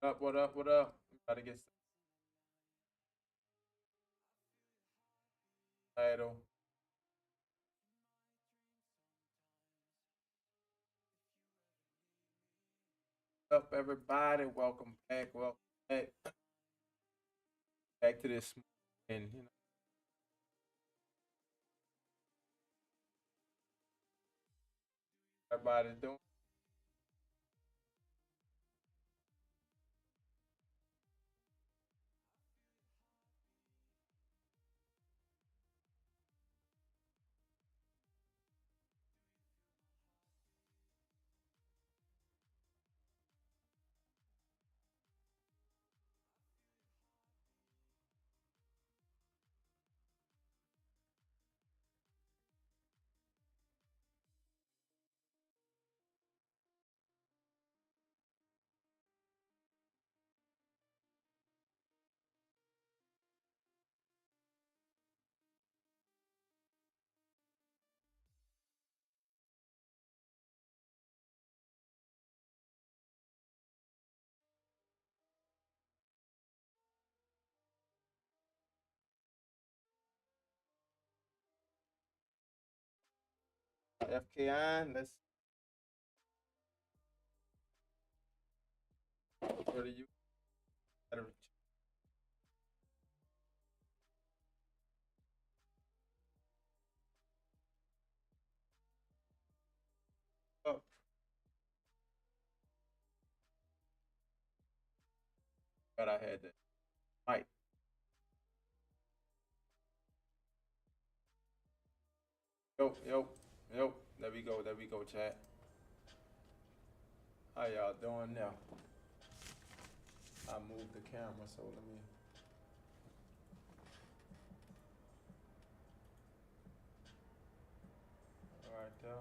What up? What up? What up? About to get title. What up, everybody? Welcome back. Welcome back. Back to this, and everybody's doing. FKI. Let's go to you. Up. But I had that. Mike. Yo, yo, yo. There we go. There we go, chat. How y'all doing now? I moved the camera, so let me. All right, there.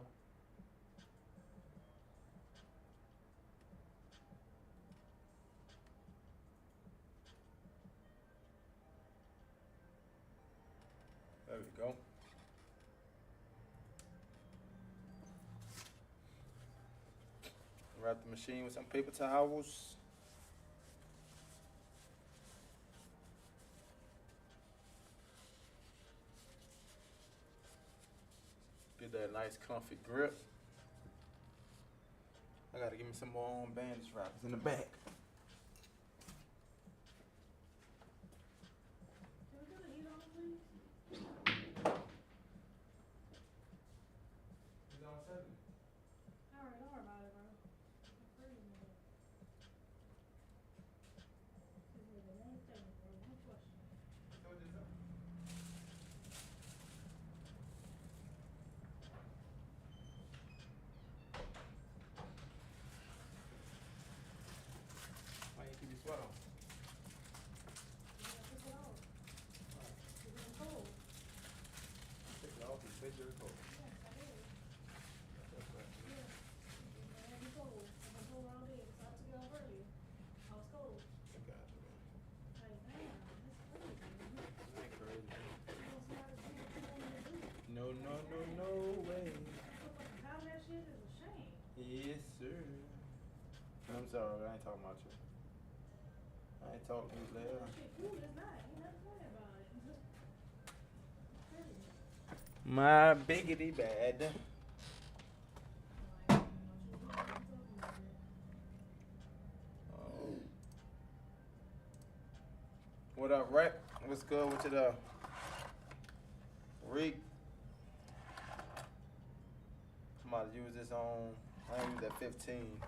There we go. Wrap the machine with some paper towels. Get that nice comfy grip. I gotta give me some more bandage wrappers in the back. Why you keep your sweat on? Take it off and take your coat. I got you, man. I ain't crazy. No, no, no, no way. Yes, sir. I'm sorry, I ain't talking about you. I ain't talking to you later. My biggity bad. Oh. What up, Rec? What's good with you though? Reek. I'm about to use this on. I use that 15.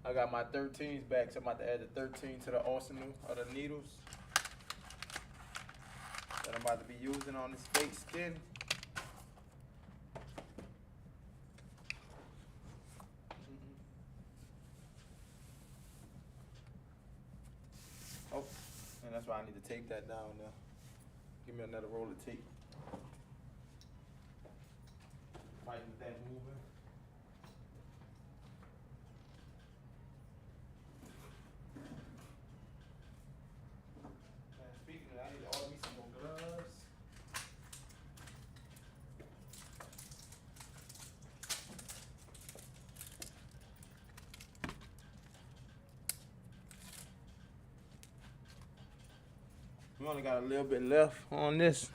I got my 13s back, so I'm about to add the 13 to the arsenal of the needles that I'm about to be using on this fake skin. Oh, and that's why I need to tape that down now. Give me another roll of tape. Fighting with that moving. We only got a little bit left on this.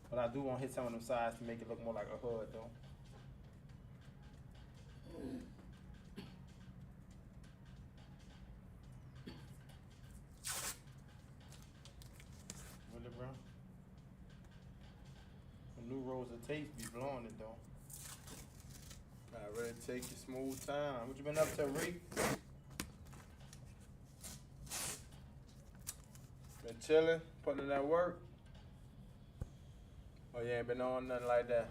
But I do want to hit some of them sides to make it look more like a hood though. Really, bro? The new Rose of Taste be blowing it though. Alright, ready to take your smooth time. What you been up to, Reek? Been chilling, putting in that work. Oh, you ain't been on nothing like that.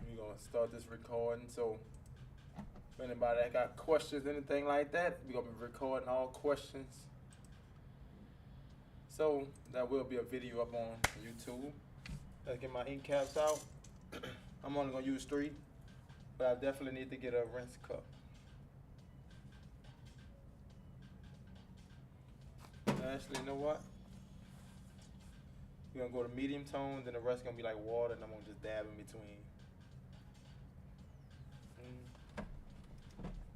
We're gonna start this recording. So, if anybody that got questions, anything like that, we're gonna be recording all questions. So that will be a video up on YouTube. Let's get my ink caps out. I'm only gonna use 3, but I definitely need to get a rinse cup. Actually, you know what? We're gonna go to medium tone, then the rest gonna be like water, and I'm gonna just dab in between.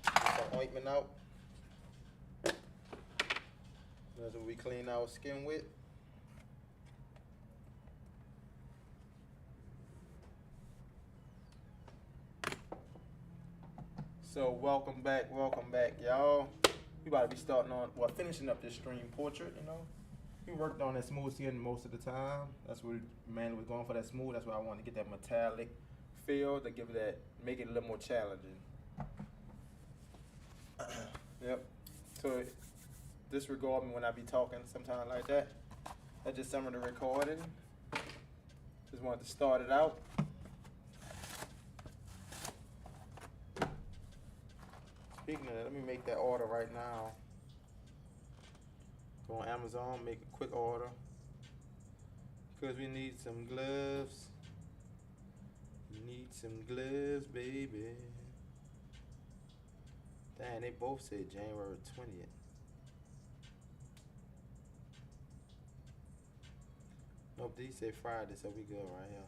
Get some ointment out. That's what we clean our skin with. So welcome back, y'all. We about to be starting on, well, finishing up this stream portrait, you know. We worked on that smooth skin most of the time. That's what man was going for, that smooth. That's why I wanted to get that metallic feel to give it that, make it a little more challenging. Yep. So disregard me when I be talking sometime like that. That's just some of the recording. Just wanted to start it out. Speaking of that, let me make that order right now. Go on Amazon, make a quick order. Because we need some gloves. We need some gloves, baby. Dang, they both said January 20th. Nope, these say Friday, so we good right here.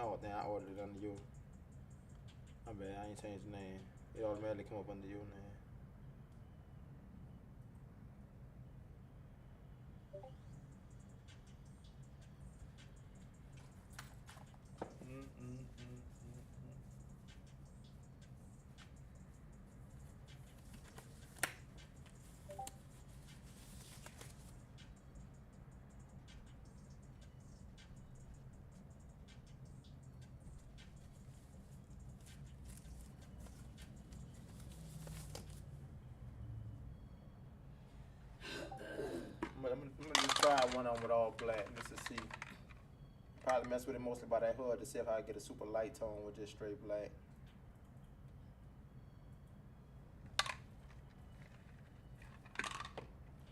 Oh, then I ordered it under you. I bet I ain't changed the name. It automatically come up under your name. I'm gonna just try one on with all black just to see. Probably mess with it mostly by that hood to see if I get a super light tone with just straight black.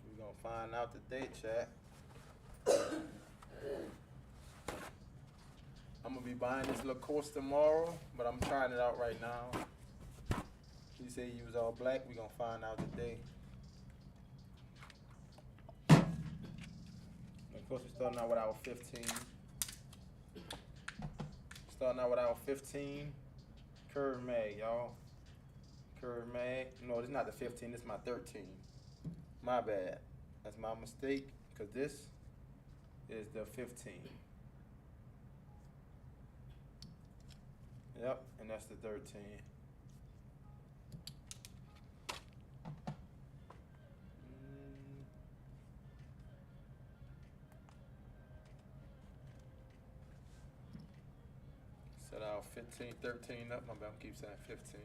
We're gonna find out today, chat. I'm gonna be buying this Lacoste tomorrow, but I'm trying it out right now. You say you use all black, we're gonna find out today. Of course, we're starting out with our 15. Starting out with our 15 curve mag, y'all. Curve mag. No, this is not the 15, this is my 13. My bad. That's my mistake, because this is the 15. Yep, and that's the 13. Set our 15, 13 up. My bad, I keep saying 15.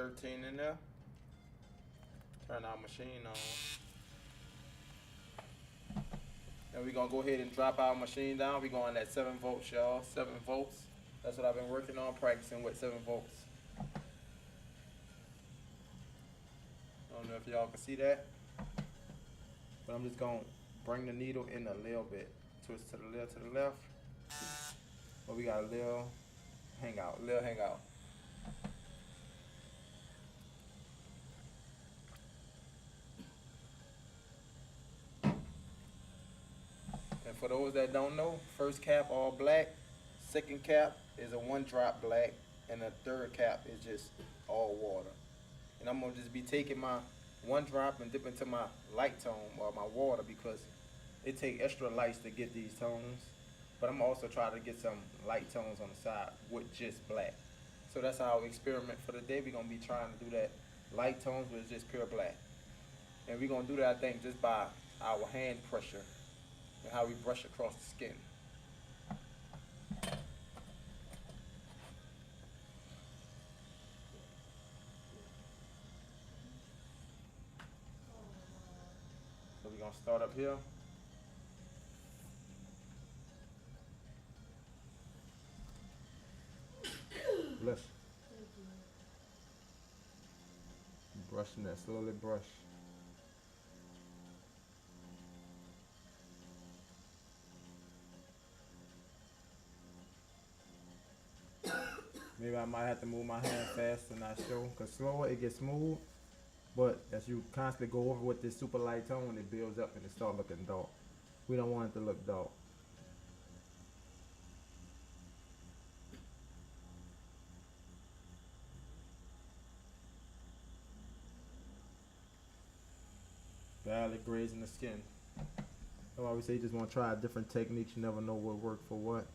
13 in there. Turn our machine on. And we're gonna go ahead and drop our machine down. We're going at 7 volts, y'all. 7 volts. That's what I've been working on, practicing with 7 volts. I don't know if y'all can see that, but I'm just gonna bring the needle in a little bit. Twist to the left. But we got a little hangout. And for those that don't know, first cap all black, second cap is a 1 drop black, and the third cap is just all water. And I'm gonna just be taking my 1 drop and dip into my light tone or my water because it take extra lights to get these tones. But I'm also trying to get some light tones on the side with just black. So that's our experiment for the day. We're gonna be trying to do that light tones with just pure black. And we're gonna do that, I think, just by our hand pressure and how we brush across the skin. So we're gonna start up here. Bless. Brushing that, slowly brush. Maybe I might have to move my hand faster, not sure. Cause slower it gets smooth, but as you constantly go over with this super light tone, it builds up and it starts looking dark. We don't want it to look dark. Barely grazing the skin. That's why we say you just want to try different techniques. You never know what works for what.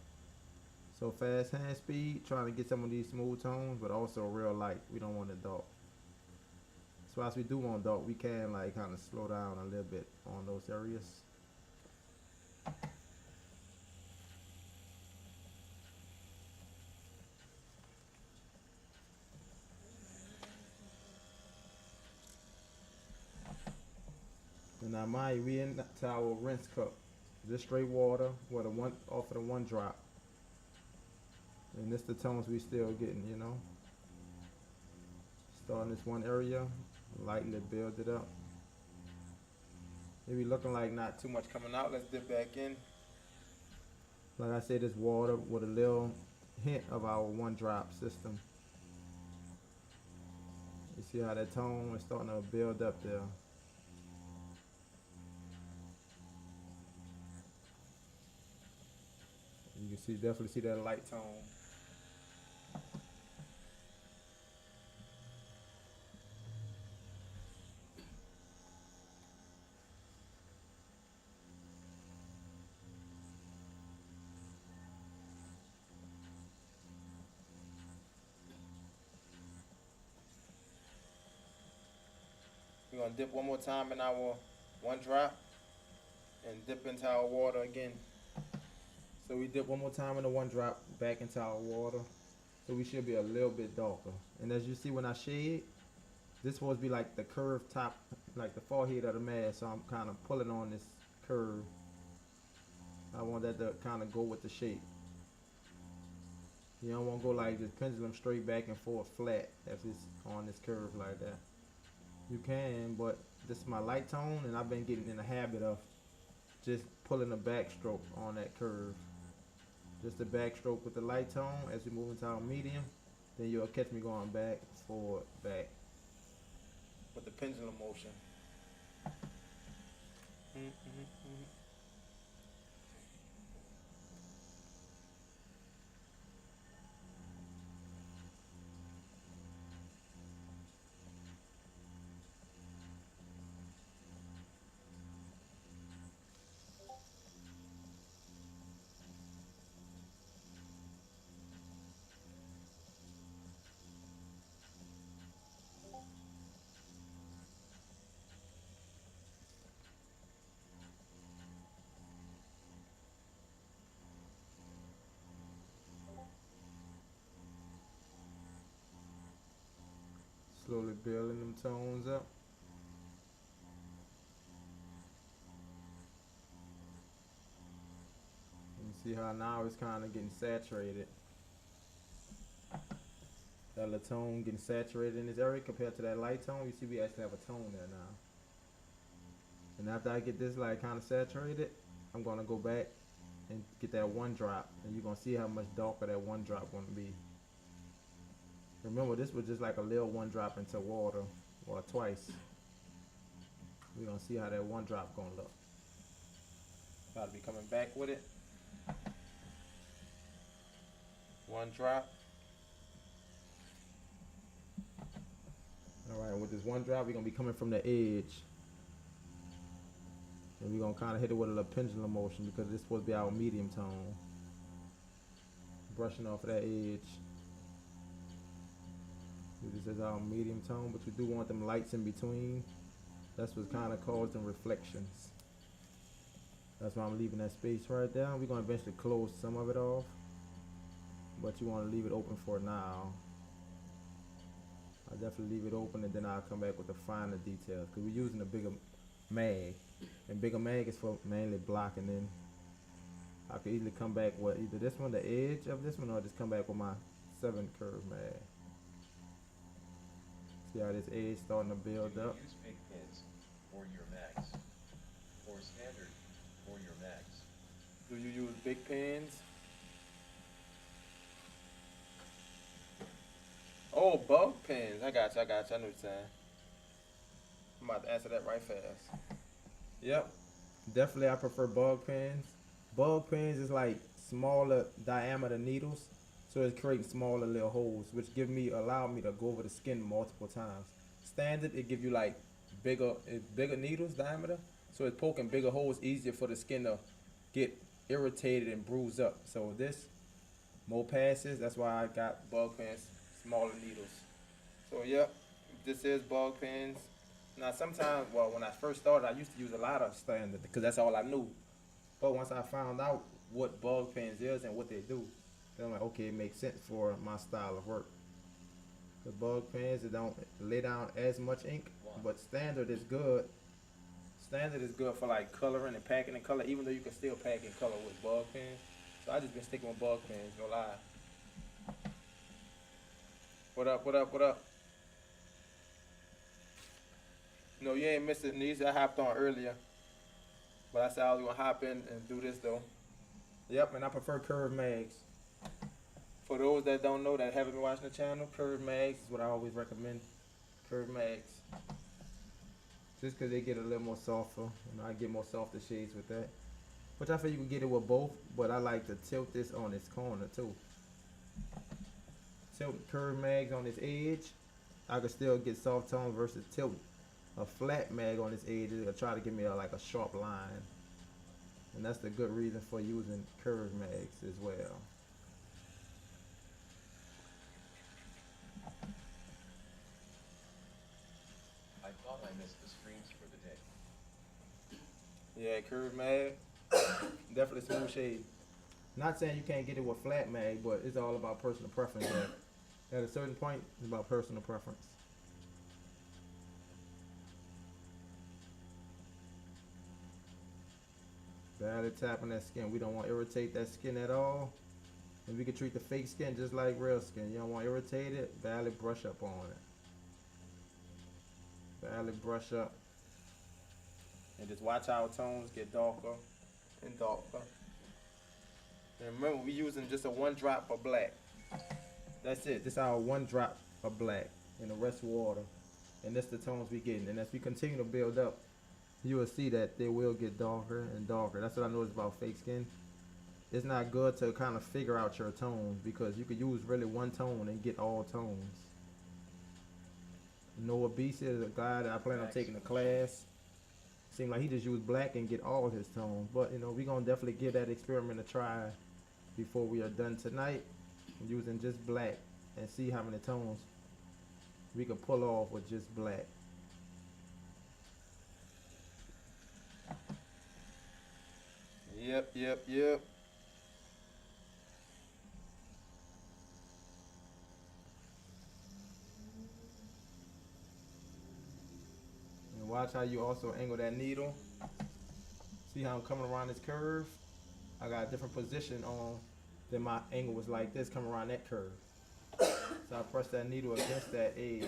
So fast hand speed, trying to get some of these smooth tones, but also real light. We don't want it dark. So as we do want dark, we can like kind of slow down a little bit on those areas. And now mind you, we in our rinse cup. Just straight water with a one off of the 1 drop. And this the tones we still getting, you know. Start in this one area, lightly build it up. Maybe looking like not too much coming out. Let's dip back in. Like I said, this water with a little hint of our 1 drop system. You see how that tone is starting to build up there. You can see, definitely see that light tone. We're gonna dip one more time in our 1 drop and dip into our water again. So we dip one more time in the 1 drop back into our water. So we should be a little bit darker. And as you see when I shade, this supposed to be like the curved top, like the forehead of the mask. So I'm kind of pulling on this curve. I want that to kind of go with the shape. You don't want to go like this pendulum straight back and forth flat if it's on this curve like that. You can, but this is my light tone and I've been getting in the habit of just pulling a backstroke on that curve. Just a backstroke with the light tone as we move into our medium. Then you'll catch me going back, forward, back. With the pendulum motion. Slowly building them tones up. You see how now it's kind of getting saturated. That little tone getting saturated in this area compared to that light tone. You see we actually have a tone there now. And after I get this like kind of saturated, I'm gonna go back and get that one drop, and you're gonna see how much darker that one drop gonna be. Remember, this was just like a little one drop into water, or twice. We're gonna see how that one drop gonna look. About to be coming back with it. One drop. All right, with this one drop, we're gonna be coming from the edge. And we're gonna kind of hit it with a little pendulum motion because this is supposed to be our medium tone. Brushing off of that edge. This is our medium tone, but you do want them lights in between. That's what kind of causing reflections. That's why I'm leaving that space right there. We're gonna eventually close some of it off, but you want to leave it open for now. I'll definitely leave it open, and then I'll come back with the finer details because we're using a bigger mag, and bigger mag is for mainly blocking in. I could easily come back with either this one, the edge of this one, or just come back with my 7 curve mag. See how this edge starting to build up? Use big pins for your mags, or standard for your mags. Do you use big pins? Oh, bug pins. I got you. I know what you're saying. I'm about to answer that right fast. Yep. Definitely I prefer bug pins. Bug pins is like smaller diameter needles. So it's creating smaller little holes, which allow me to go over the skin multiple times. Standard, it give you like bigger needles diameter. So it's poking bigger holes, easier for the skin to get irritated and bruise up. So this, more passes, that's why I got bug pins, smaller needles. So yep, this is bug pins. Now sometimes, well, when I first started, I used to use a lot of standard because that's all I knew. But once I found out what bug pins is and what they do, then I'm like, okay, it makes sense for my style of work. The bug pins, it don't lay down as much ink, but standard is good. Standard is good for like coloring and packing in color, even though you can still pack in color with bug pins. So I just been sticking with bug pins, no lie. What up, what up, what up? No, you ain't missing these. I hopped on earlier. But I said I was gonna hop in and do this though. Yep, and I prefer curved mags. For those that don't know, that haven't been watching the channel, curved mags is what I always recommend. Curved mags. Just because they get a little more softer. You know, I get more softer shades with that. Which I feel you can get it with both, but I like to tilt this on its corner too. Tilt curved mags on its edge. I can still get soft tone versus tilt a flat mag on its edge. It'll try to give me like a sharp line. And that's the good reason for using curved mags as well. I thought I missed the streams for the day. Yeah, curved mag. Definitely smooth shade. Not saying you can't get it with flat mag, but it's all about personal preference. At a certain point, it's about personal preference. Barely tapping that skin. We don't want to irritate that skin at all. And we can treat the fake skin just like real skin. You don't want to irritate it, barely brush up on it. Barely brush up. And just watch our tones get darker and darker. And remember, we're using just a 1 drop of black. That's it. This is our 1 drop of black and the rest water. And that's the tones we getting. And as we continue to build up, you will see that they will get darker and darker. That's what I noticed about fake skin. It's not good to kind of figure out your tones because you could use really 1 tone and get all tones. Noah Beast is a guy that I plan on taking a class. Seemed like he just used black and get all his tones. But you know, we're gonna definitely give that experiment a try before we are done tonight. Using just black and see how many tones we can pull off with just black. Yep. watch how you also angle that needle. See how I'm coming around this curve? I got a different position on than my angle was like this coming around that curve. So I press that needle against that edge.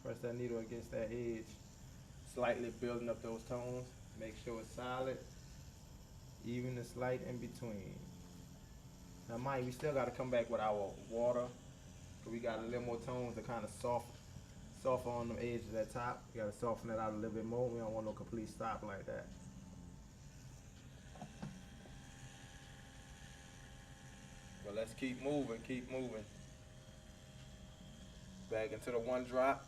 Press that needle against that edge. Slightly building up those tones. Make sure it's solid. Even the slight in between. Now mind you, we still got to come back with our water. We got a little more tones to kind of soften on the edge of that top. We got to soften it out a little bit more. We don't want no complete stop like that. But let's keep moving, keep moving. Back into the one drop.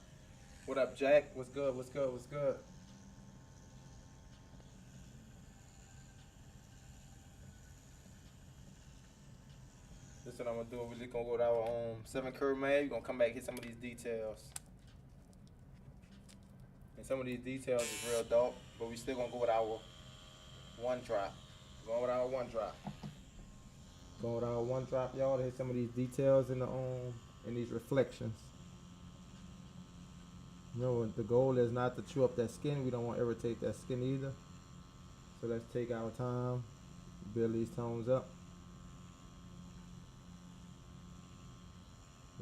What up, Jack? What's good, what's good, what's good? This is what I'm gonna do. We're just gonna go to our 7 curve mag. We're gonna come back and hit some of these details. And some of these details is real dope, but we still gonna go with our one drop. Going with our one drop. Going with our one drop, y'all, to hit some of these details in the in these reflections. You know, the goal is not to chew up that skin. We don't want to irritate that skin either. So let's take our time, build these tones up.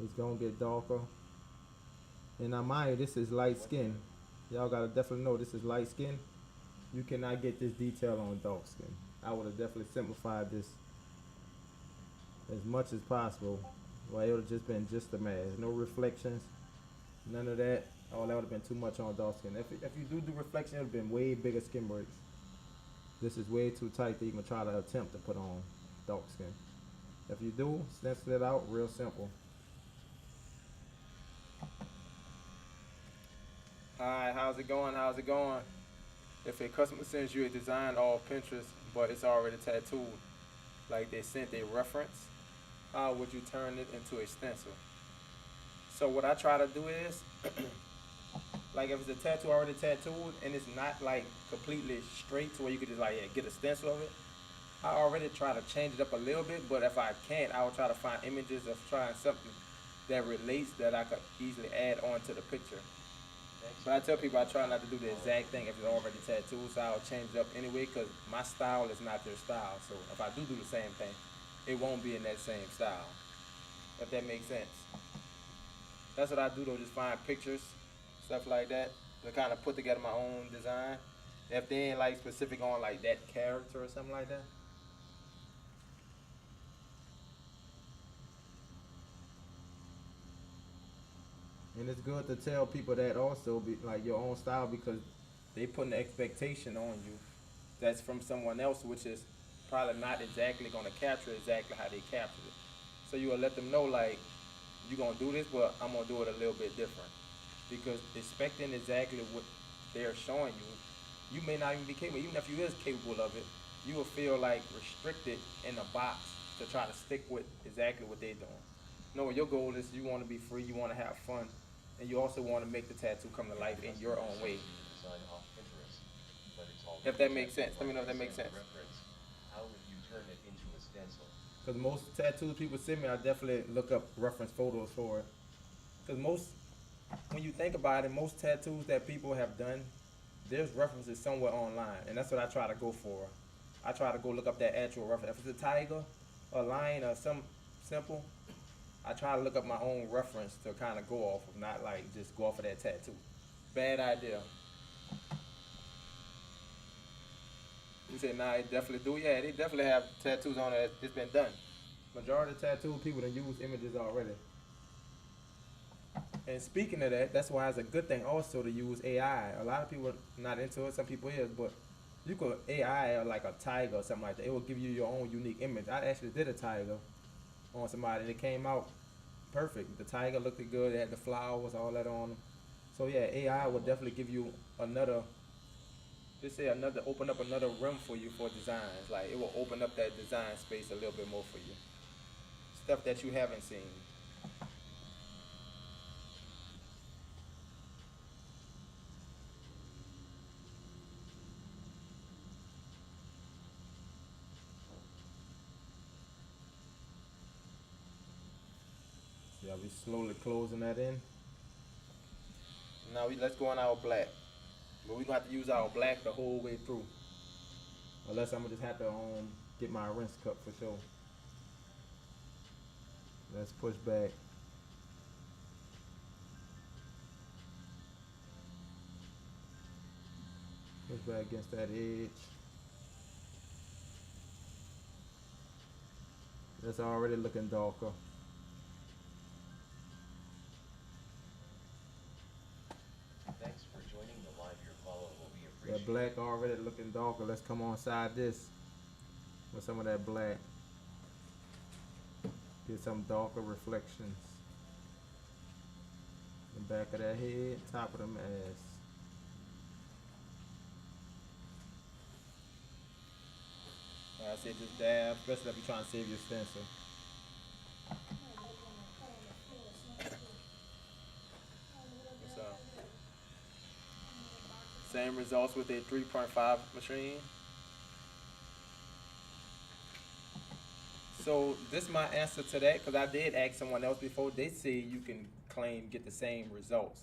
It's gonna get darker. And now mind you, this is light skin. Y'all gotta definitely know this is light skin. You cannot get this detail on dark skin. I would have definitely simplified this as much as possible. Well, it would have just been just a mask. No reflections, none of that. Oh, that would have been too much on dark skin. If you do reflection, it would have been way bigger skin breaks. This is way too tight to even try to attempt to put on dark skin. If you do, stencil it out real simple. Alright, how's it going? How's it going? If a customer sends you a design off Pinterest, but it's already tattooed, like they sent a reference, how would you turn it into a stencil? So what I try to do is, like if it's a tattoo already tattooed and it's not like completely straight to where you could just like get a stencil of it, I already try to change it up a little bit, but if I can't, I will try to find images of trying something that relates that I could easily add on to the picture. But I tell people I try not to do the exact thing if it's already tattooed, so I'll change it up anyway because my style is not their style. So if I do the same thing, it won't be in that same style, if that makes sense. That's what I do though, just find pictures, stuff like that, to kind of put together my own design. If they ain't like specific on like that character or something like that. And it's good to tell people that also, be like your own style, because they put an expectation on you that's from someone else, which is probably not exactly going to capture exactly how they captured it. So you will let them know like, you're going to do this, but I'm going to do it a little bit different. Because expecting exactly what they're showing you, you may not even be capable. Even if you is capable of it, you will feel like restricted in a box to try to stick with exactly what they're doing. No, your goal is you want to be free, you want to have fun, and you also want to make the tattoo come to life in your own way. If that makes sense, let me know if that makes sense. How would you turn it into a stencil? Because most tattoos people send me, I definitely look up reference photos for it. Because most, when you think about it, most tattoos that people have done, there's references somewhere online, and that's what I try to go for. I try to go look up that actual reference. If it's a tiger, a lion, or some simple, I try to look up my own reference to kind of go off of, not like just go off of that tattoo. Bad idea. You said, nah, they definitely do. Yeah, they definitely have tattoos on it. It's been done. Majority of tattoo people that use images already. And speaking of that, that's why it's a good thing also to use AI. A lot of people are not into it, some people is, but you could AI like a tiger or something like that. It will give you your own unique image. I actually did a tiger on somebody and it came out perfect. The tiger looked good, it had the flowers, all that on them. So yeah, AI will definitely give you another, just say another, open up another room for you for designs. Like it will open up that design space a little bit more for you. Stuff that you haven't seen. Yeah, we slowly closing that in. Now let's go on our black. But we're gonna have to use our black the whole way through. Unless I'm gonna just have to get my rinse cup for sure. Let's push back. Push back against that edge. That's already looking darker. Thanks for joining the live. Your follow will be That appreciated. black already looking darker. Let's come on side this with some of that black. Get some darker reflections. The back of that head, top of the mask. I said just dab, especially if you're trying to save your stencil. So, same results with a 3.5 machine. So this is my answer to that, because I did ask someone else before. They say you can get the same results.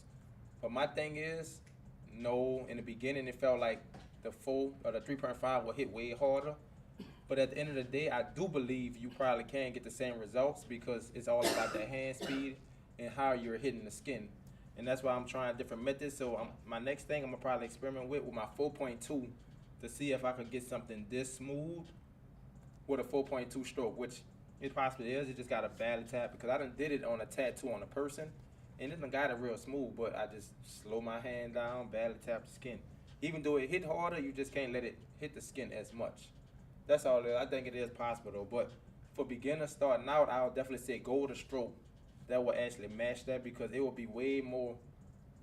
But my thing is, no, in the beginning it felt like the 4 or the 3.5 will hit way harder. But at the end of the day, I do believe you probably can get the same results, because it's all about that hand speed and how you're hitting the skin. And that's why I'm trying different methods. So my next thing I'm gonna probably experiment with my 4.2 to see if I could get something this smooth with a 4.2 stroke, which it possibly is. It just got a badly tap, because I done did it on a tattoo on a person, and it done got it real smooth, but I just slow my hand down, badly tap the skin. Even though it hit harder, you just can't let it hit the skin as much. That's all it is. I think it is possible though, but for beginners starting out, I would definitely say go with a stroke that will actually match that, because it will be way more,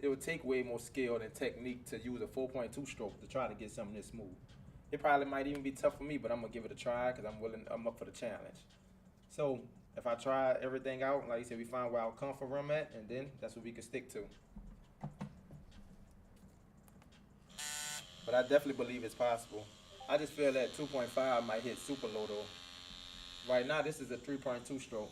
it would take way more skill and technique to use a 4.2 stroke to try to get something this smooth. It probably might even be tough for me, but I'm gonna give it a try, because I'm up for the challenge. So if I try everything out, like you said, we find where our comfort room at, and then that's what we can stick to. But I definitely believe it's possible. I just feel that 2.5 might hit super low though. Right now, this is a 3.2 stroke.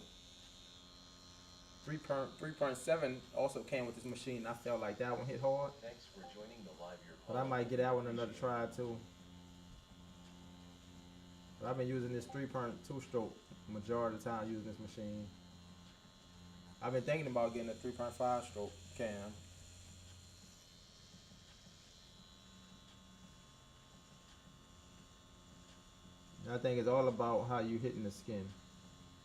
3.7 also came with this machine. I felt like that one hit hard. Thanks for joining the live. Your But I follow might will get be that one another appreciated. try too. But I've been using this 3.2 stroke majority of the time using this machine. I've been thinking about getting a 3.5 stroke cam. And I think it's all about how you hitting the skin.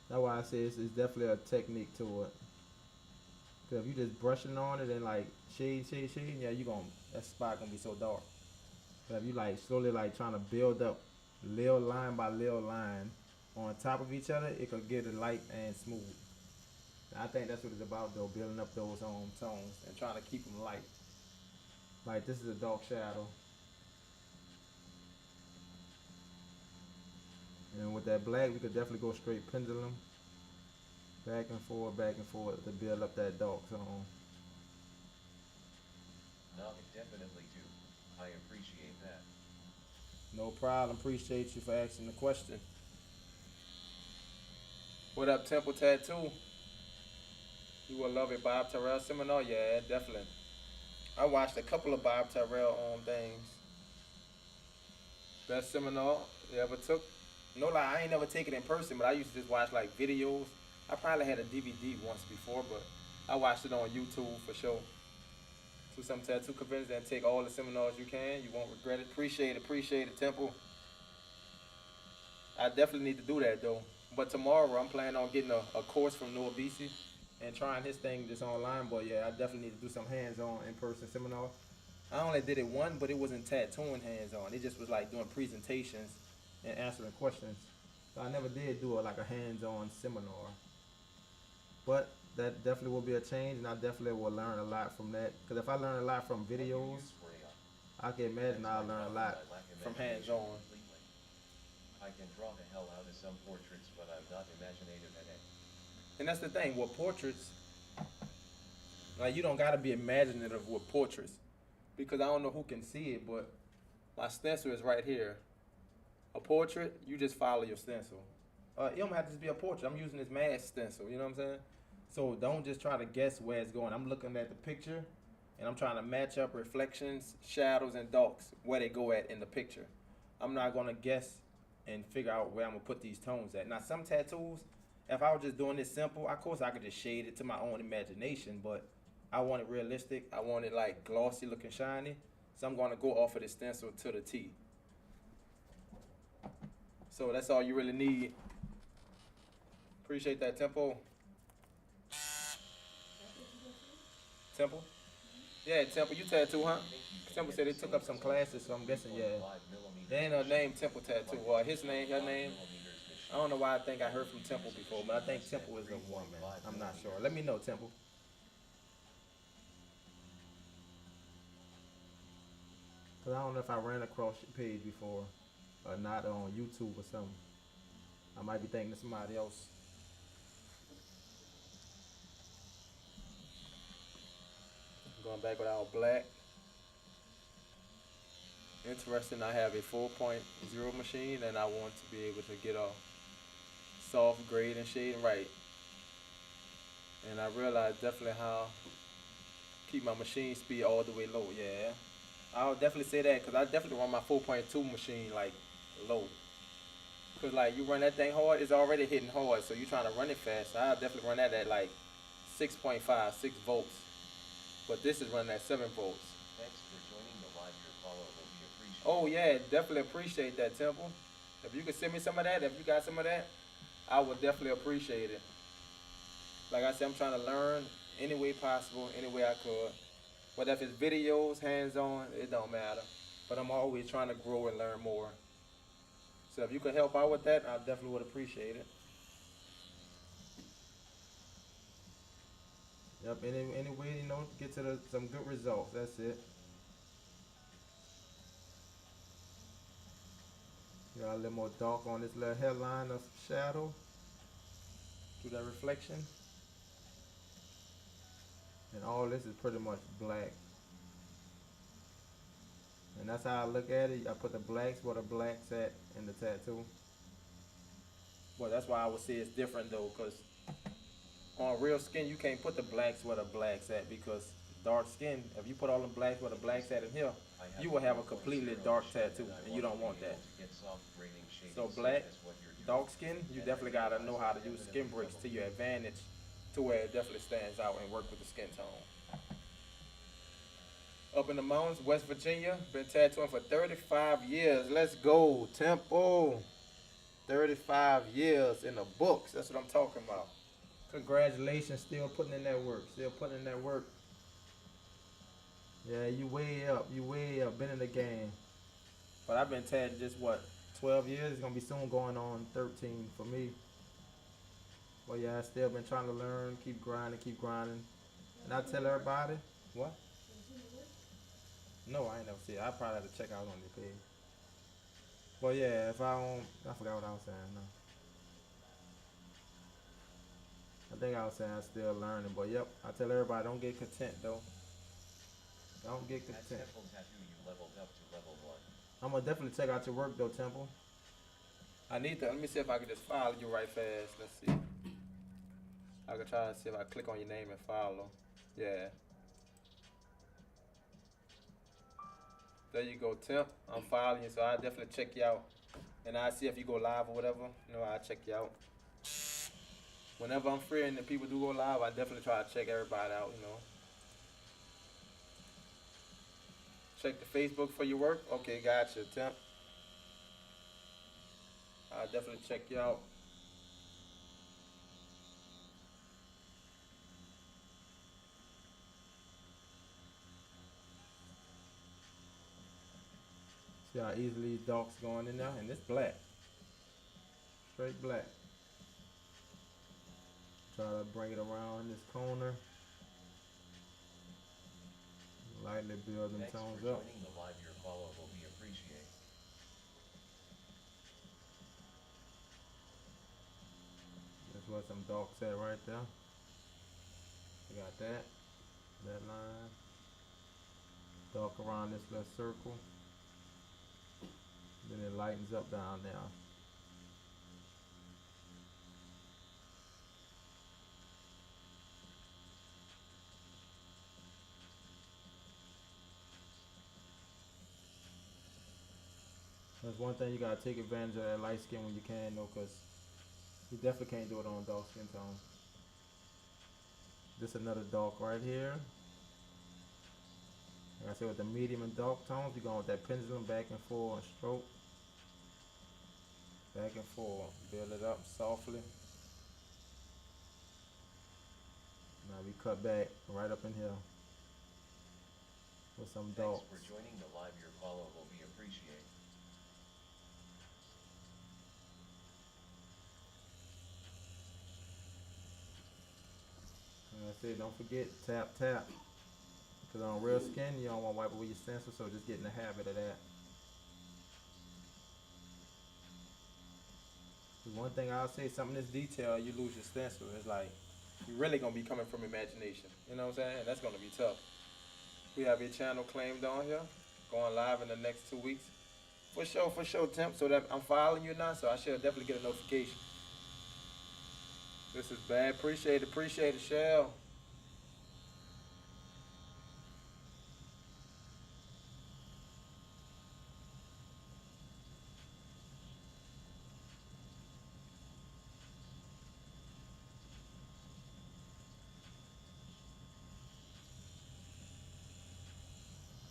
That's why I say it's definitely a technique to it. Cause if you just brushing on it and like shade, yeah, that spot gonna be so dark. But if you like slowly like trying to build up little line by little line on top of each other, it could get it light and smooth. And I think that's what it's about though, building up those tones and trying to keep them light. Like this is a dark shadow. And with that black, we could definitely go straight pendulum. Back and forth to build up that dark zone. No, definitely do. I appreciate that. No problem. Appreciate you for asking the question. What up, Temple Tattoo? You will love it. Bob Terrell seminar? Yeah, definitely. I watched a couple of Bob Terrell things. Best seminar they ever took. No lie, I ain't never taken it in person, but I used to just watch like videos. I probably had a DVD once before, but I watched it on YouTube for sure. To some tattoo conventions and take all the seminars you can. You won't regret it. Appreciate it, Temple. I definitely need to do that though. But tomorrow I'm planning on getting a course from Noah BC and trying his thing just online. But yeah, I definitely need to do some hands-on in-person seminar. I only did it one, but it wasn't tattooing hands-on. It just was like doing presentations and answering questions. So I never did do like a hands-on seminar. But that definitely will be a change, and I definitely will learn a lot from that. Because if I learn a lot from videos, I can imagine I'll learn a lot from hands-on. I can draw the hell out of some portraits, but I'm not imaginative at it. And that's the thing with portraits. Like you don't gotta be imaginative with portraits, because I don't know who can see it, but my stencil is right here. A portrait, you just follow your stencil. It don't have to just be a portrait. I'm using this mask stencil. You know what I'm saying? So don't just try to guess where it's going. I'm looking at the picture, and I'm trying to match up reflections, shadows, and darks where they go at in the picture. I'm not gonna guess and figure out where I'm gonna put these tones at. Now, some tattoos, if I was just doing this simple, of course I could just shade it to my own imagination, but I want it realistic. I want it like glossy looking shiny. So I'm gonna go off of the stencil to the T. So that's all you really need. Appreciate that, Temple. Temple? Yeah, Temple, you tattoo, huh? Temple said they took up some classes, so I'm guessing, yeah. There ain't no name Temple Tattoo. Well, his name, her name. I don't know why I think I heard from Temple before, but I think Temple is a woman. I'm not sure. Let me know, Temple. Cause I don't know if I ran across your page before or not on YouTube or something. I might be thinking of somebody else. Going back with our black. Interesting, I have a 4.0 machine and I want to be able to get a soft grade and shading right. And I realized definitely how keep my machine speed all the way low, yeah. I'll definitely say that because I definitely run my 4.2 machine like low. Cause like you run that thing hard, it's already hitting hard, so you trying to run it fast. So I'll definitely run that at like 6.5, 6 volts. But this is running at 7 volts. Thanks for joining the live. Your follow will be appreciated. Oh yeah, definitely appreciate that, Temple. If you could send me some of that, if you got some of that, I would definitely appreciate it. Like I said, I'm trying to learn any way possible, any way I could. Whether if it's videos, hands-on, it don't matter. But I'm always trying to grow and learn more. So if you could help out with that, I definitely would appreciate it. Yep, any way, get to some good results. That's it. Got a little more dark on this little headline of shadow. Do that reflection. And all this is pretty much black. And that's how I look at it. I put the blacks where the blacks at in the tattoo. Well, that's why I would say it's different though, because on real skin, you can't put the blacks where the blacks at, because dark skin, if you put all the blacks where the blacks at in here, you will have a completely dark tattoo, and you don't want that. So black, dark skin, you definitely gotta know how to use skin breaks to your advantage, to where it definitely stands out and work with the skin tone. Up in the mountains, West Virginia, been tattooing for 35 years. Let's go, Temple. 35 years in the books. That's what I'm talking about. Congratulations, still putting in that work. Still putting in that work. Yeah, you way up. You way up. Been in the game. But I've been tattooing just what, 12 years? It's gonna be soon going on 13 for me. But yeah, I still been trying to learn, keep grinding, keep grinding. And I tell everybody, what? No, I ain't never see it. I probably have to check out on your page. But yeah, if I don't, I forgot what I was saying. No. I think I was saying I'm still learning, but yep, I tell everybody don't get content though. Don't get At content. Temple Tattoo, you leveled up to level 1. I'm gonna definitely check out your work though, Temple. I need to, let me see if I can just follow you right fast. Let's see. I can try to see if I click on your name and follow. Yeah. There you go, Temp. I'm following you, so I'll definitely check you out. And I'll see if you go live or whatever. I'll check you out. Whenever I'm free and the people do go live, I definitely try to check everybody out, Check the Facebook for your work. Okay, gotcha, Temp. I'll definitely check you out. See how easily dark's going in there? And it's black. Straight black. Try to bring it around this corner. Lightly build them Thanks tones for up. joining the live. Your follow will be appreciated. That's where some dark's at right there. You got that. That line. Dark around this little circle. Then it lightens up down there. That's one thing you gotta take advantage of that light skin when you can, though, cause you definitely can't do it on dark skin tone. This another dark right here. Like I said, with the medium and dark tones, we're going with that pendulum back and forth and stroke. Back and forth. Build it up softly. Now we cut back right up in here with some Thanks darks. for joining the live. Your follow will be appreciated. Like I said, don't forget, tap, tap. Because on real skin, you don't want to wipe away your stencil, so just get in the habit of that. Cause one thing I'll say, something this detail, you lose your stencil. It's like, you're really going to be coming from imagination. You know what I'm saying? That's going to be tough. We have your channel claimed on here, going live in the next 2 weeks. For sure, Temp, so that I'm following you now, so I should definitely get a notification. This is bad. Appreciate it, Shell.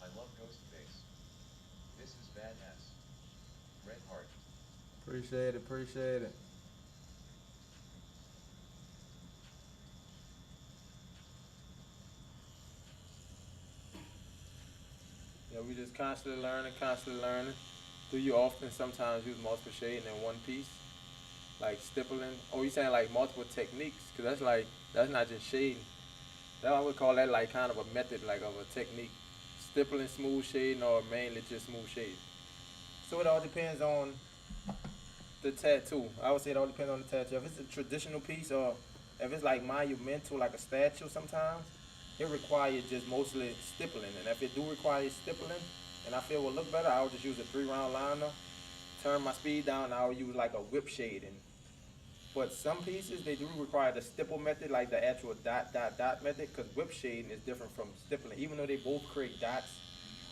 I love Ghostface. This is badass. Red heart. Appreciate it. Yeah, we just constantly learning. Do you often sometimes use multiple shading in one piece? Like stippling? Or you saying like multiple techniques? Because that's not just shading. That I would call that like kind of a method, like of a technique. Stippling, smooth shading, or mainly just smooth shading. So it all depends on the tattoo. I would say it all depends on the tattoo. If it's a traditional piece or if it's like monumental, like a statue sometimes, it requires just mostly stippling. And if it do require stippling, and I feel it will look better, I would just use a 3-round liner, turn my speed down, and I would use like a whip shading. But some pieces, they do require the stipple method, like the actual dot method, because whip shading is different from stippling. Even though they both create dots,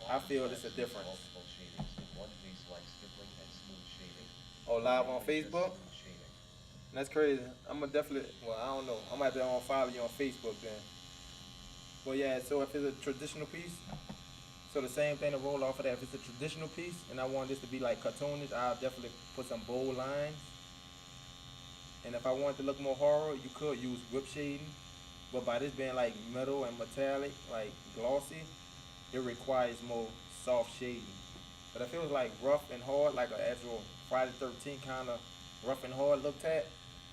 I feel it's a difference. Multiple shadings in one piece like stippling and smooth shading. Oh, live on Mainly just Facebook? smooth shading. That's crazy. I'm gonna definitely, well, I don't know. I might have to follow you on Facebook then. Well, yeah, so if it's a traditional piece, so the same thing to roll off of that. If it's a traditional piece and I want this to be like cartoonish, I'll definitely put some bold lines. And if I want it to look more horror, you could use whip shading. But by this being like metal and metallic, like glossy, it requires more soft shading. But if it was like rough and hard, like an actual Friday 13 kind of rough and hard look at,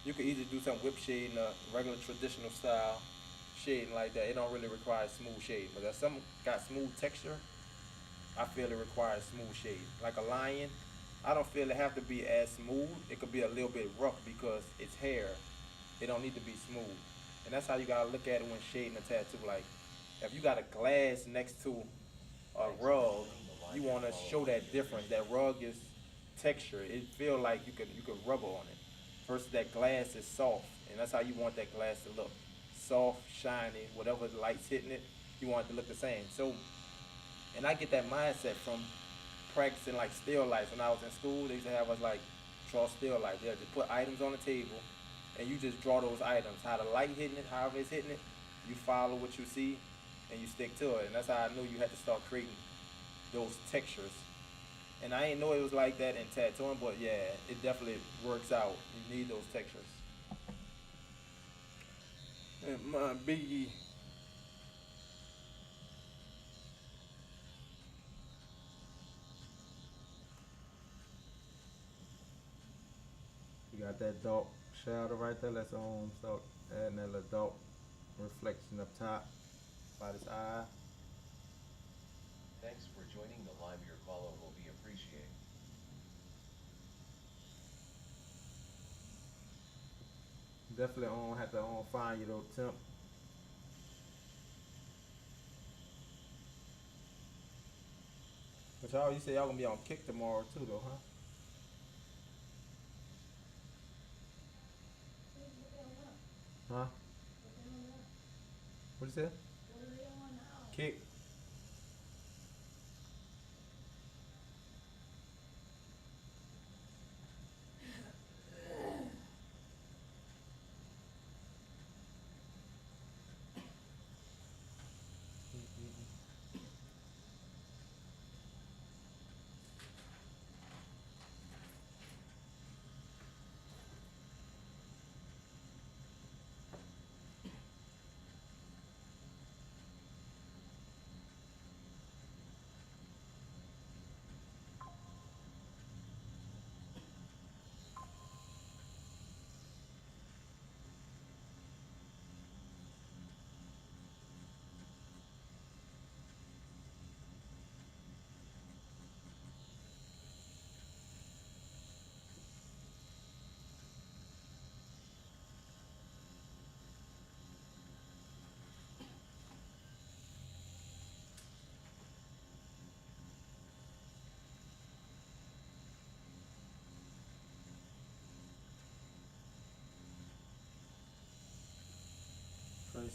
you could easily do some whip shading, regular traditional style shading like that. It don't really require smooth shading. But if something got smooth texture, I feel it requires smooth shading. Like a lion, I don't feel it have to be as smooth. It could be a little bit rough because it's hair. It don't need to be smooth. And that's how you gotta look at it when shading a tattoo. Like, if you got a glass next to a rug, you wanna show that difference. That rug is texture. It feel like you could rub on it. Versus that glass is soft, and that's how you want that glass to look. Soft, shiny, whatever the light's hitting it, you want it to look the same. So, and I get that mindset from practicing like still lifes. When I was in school, they used to have us like draw still life. They'll just put items on the table, and you just draw those items. How the light hitting it, however it's hitting it, you follow what you see, and you stick to it. And that's how I knew you had to start creating those textures. And I didn't know it was like that in tattooing, but yeah, it definitely works out. You need those textures. And my biggie. You got that dark shadow right there. Let's start adding that little dark reflection up top by this eye. Thanks for joining the live. Your follow will be appreciated. Definitely have to find you though, Temp. But y'all, you say y'all gonna be on Kick tomorrow too, though, huh? Huh? What you say? Kick.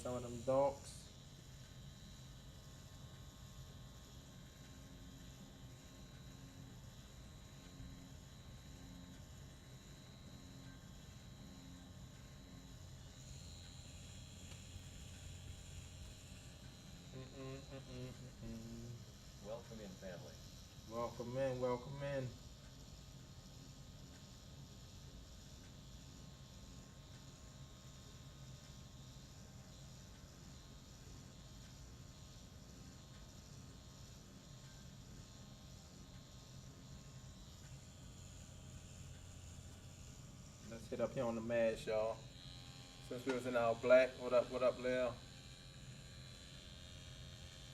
some of them dogs. Welcome in, family. Welcome in, welcome in. Let's hit up here on the mash, y'all. Since we was in our black, what up, Lil?